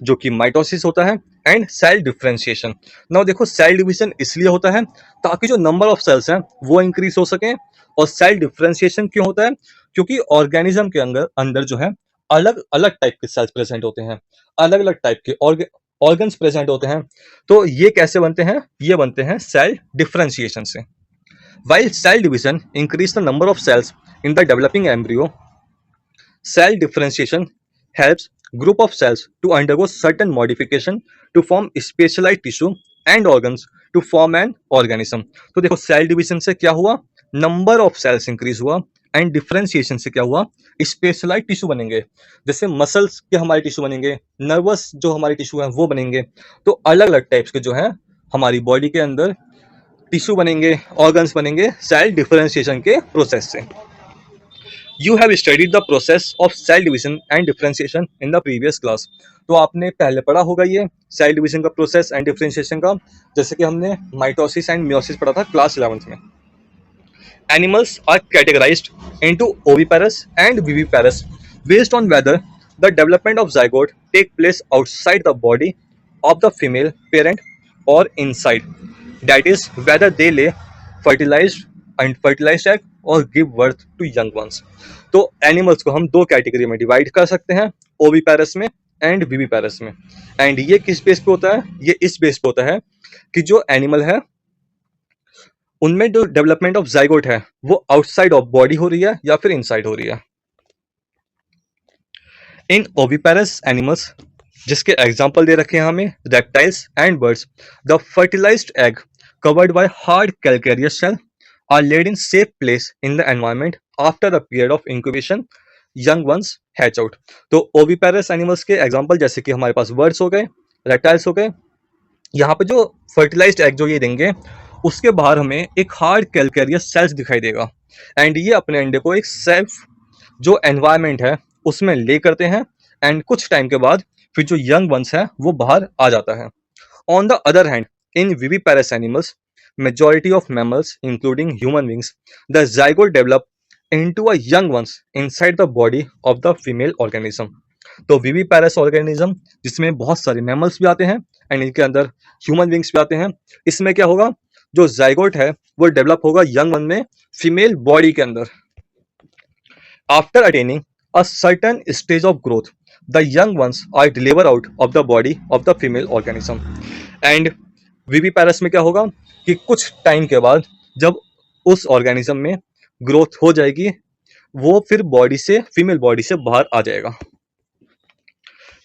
जो कि माइटोसिस होता है, एंड सेल डिफरेंशिएशन। नाउ देखो सेल डिवीजन इसलिए होता है ताकि जो नंबर ऑफ सेल्स हैं वो इंक्रीज हो सके, और सेल डिफरेंशिएशन क्यों होता है, क्योंकि ऑर्गेनिज्म के अंदर जो है अलग अलग टाइप के सेल्स प्रेजेंट होते हैं, अलग अलग टाइप के ऑर्गन्स प्रेजेंट होते हैं। तो ये कैसे बनते हैं, ये बनते हैं सेल डिफरेंशिएशन से। While cell division increase the number of cells in the developing embryo, cell differentiation helps group of cells to undergo certain modification to form specialized tissue and organs to form an organism। तो देखो cell division से क्या हुआ, number of sales increase हुआ, and differentiation से क्या हुआ, specialised tissue बनेंगे, जैसे मसल्स के हमारे टिश्यू बनेंगे, नर्वस जो हमारे टिश्यू हैं वो बनेंगे। तो अलग अलग टाइप्स के जो है हमारी बॉडी के अंदर टिश्यू बनेंगे, ऑर्गन्स बनेंगे सेल डिफरेंशिएशन के प्रोसेस से। You have studied the process of cell division and differentiation in the previous class। तो आपने पहले पढ़ा होगा ये सेल डिवीजन का प्रोसेस एंड डिफरेंशिएशन का, जैसे कि हमने माइटोसिस एंड मियोसिस पढ़ा था क्लास 11 में। Animals are categorized into oviparous and viviparous based on whether the development of zygote take place outside the body of the female parent or inside, that is whether they lay fertilized egg और give birth to young ones. तो animals को हम दो category में divide कर सकते हैं, oviparous में एंड विविपेरस में। एंड ये किस बेस पे होता है, ये इस बेस पे होता है कि जो एनिमल है उनमें जो डेवलपमेंट ऑफ जाइगोट है वो आउटसाइड ऑफ बॉडी हो रही है या फिर इनसाइड हो रही है। इन ओविपेरस एनिमल्स, जिसके एग्जाम्पल दे रखे हैं हमें reptiles and birds, the fertilized egg covered by hard calcareous shell are laid in safe place in the environment after a period of incubation, young ones hatch out। तो oviparous animals के example जैसे कि हमारे पास birds हो गए, reptiles हो गए, यहाँ पे जो फर्टिलाइज्ड एग जो ये देंगे उसके बाहर हमें एक हार्ड कैलकेरियस सेल्स दिखाई देगा, एंड ये अपने अंडे को एक सेफ जो एनवायरमेंट है उसमें ले करते हैं, एंड कुछ टाइम के बाद फिर जो यंग वंस है वो बाहर आ जाता है। On the other hand in viviparous animals, majority of mammals including human beings, the zygote develop into a young ones inside the body of the female organism। तो विविपेरस ऑर्गेनिज्म जिसमें बहुत सारे mammals भी आते हैं एंड इनके अंदर human beings भी आते हैं। इसमें क्या होगा, जो जाइगोट है वो डेवलप होगा यंग वन में फीमेल बॉडी के अंदर। After attaining a certain stage of growth, the young ones are delivered out of the body of the female organism. And विवीपैरस में क्या होगा कि कुछ टाइम के बाद जब उस ऑर्गेनिज्म में ग्रोथ हो जाएगी, वो फिर बॉडी से, फीमेल बॉडी से बाहर आ जाएगा।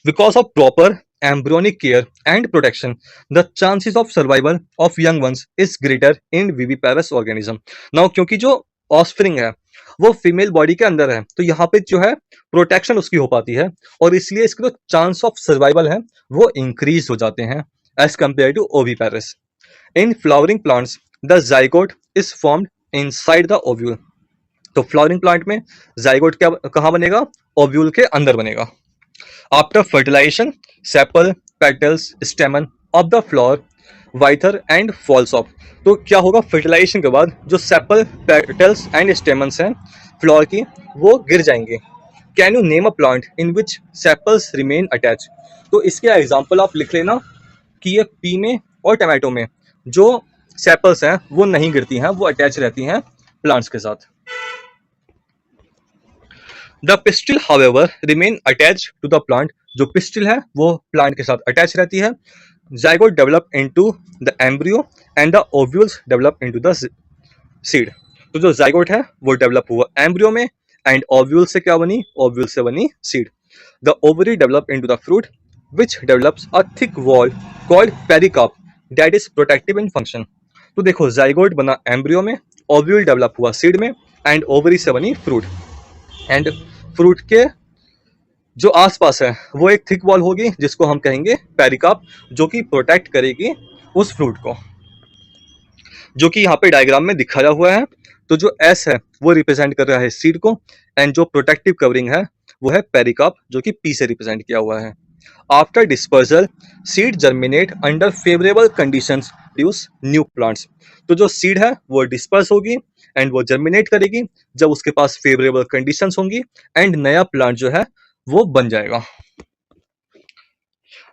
Because of proper embryonic care and protection, the chances of survival of young ones is greater in viviparous organism. Now क्योंकि जो ऑस्प्रिंग है वो फीमेल बॉडी के अंदर है, तो यहाँ पे जो है प्रोटेक्शन उसकी हो पाती है, और इसलिए इसके जो चांस ऑफ सर्वाइवल है वो इंक्रीज हो जाते हैं as compare to oviparous. In flowering plants the zygote is formed inside the ovule. तो फ्लावरिंग प्लांट में जाइगोट क्या कहाँ बनेगा, ओव्यूल के अंदर बनेगा। After fertilization sepal petals stamen of the flower wither and falls off. तो क्या होगा, फर्टिलाइजेशन के बाद जो सेपल पेटल्स एंड स्टेमन्स हैं फ्लावर की वो गिर जाएंगे। Can you name a plant in which sepals remain attach. तो इसके एग्जांपल आप लिख लेना कि ये पी में और टमाटो में जो सेपल्स हैं वो नहीं गिरती हैं, वो अटैच रहती हैं प्लांट्स के साथ। The pistil however remain attach to the plant. जो पिस्टिल है वो प्लांट के साथ अटैच रहती है। Zygote develop into the embryo and the ovules develop into the seed. तो जो जाइगोट है वो डेवलप हुआ एम्ब्रियो में, एंड ओव्यूल से क्या बनी, ओव्यूल से बनी seed. The ovary develop into the fruit which develops a thick wall called pericarp that is protective in function. तो देखो जाइगोट बना एम्ब्रियो में, ओव्यूल डेवलप हुआ सीड में, एंड ओवरी से बनी फ्रूट, एंड फ्रूट के जो आसपास है वो एक थिक वॉल होगी जिसको हम कहेंगे पेरिकार्प, जो कि प्रोटेक्ट करेगी उस फ्रूट को, जो कि यहाँ पे डायग्राम में दिखाया हुआ है। तो जो एस है वो रिप्रेजेंट कर रहा है सीड को, एंड जो प्रोटेक्टिव कवरिंग है वो है पेरिकार्प, जो कि पी से रिप्रेजेंट किया हुआ है। After dispersal seed germinate under favourable conditions produce new plants. तो जो सीड है वो डिस्पर्स होगी एंड वो जर्मिनेट करेगी जब उसके पास फेवरेबल कंडीशंस होंगी, एंड नया प्लांट जो है वो बन जाएगा।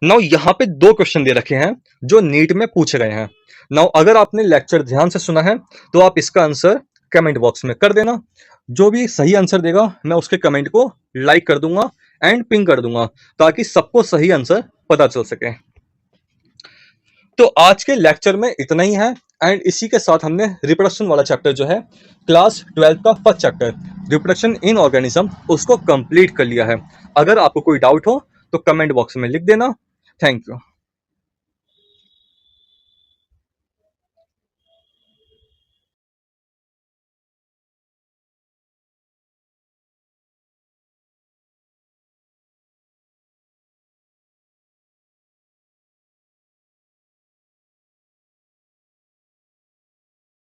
नाउ यहाँ पे दो क्वेश्चन दे रखे हैं जो नीट में पूछे गए हैं। नाउ अगर आपने लेक्चर ध्यान से सुना है तो आप इसका आंसर कमेंट बॉक्स में कर देना। जो भी सही आंसर देगा मैं उसके कमेंट को लाइक कर दूंगा एंड पिन कर दूंगा, ताकि सबको सही आंसर पता चल सके। तो आज के लेक्चर में इतना ही है, एंड इसी के साथ हमने रिप्रोडक्शन वाला चैप्टर जो है क्लास 12 का first chapter reproduction in organism उसको कंप्लीट कर लिया है। अगर आपको कोई डाउट हो तो कमेंट बॉक्स में लिख देना। Thank you.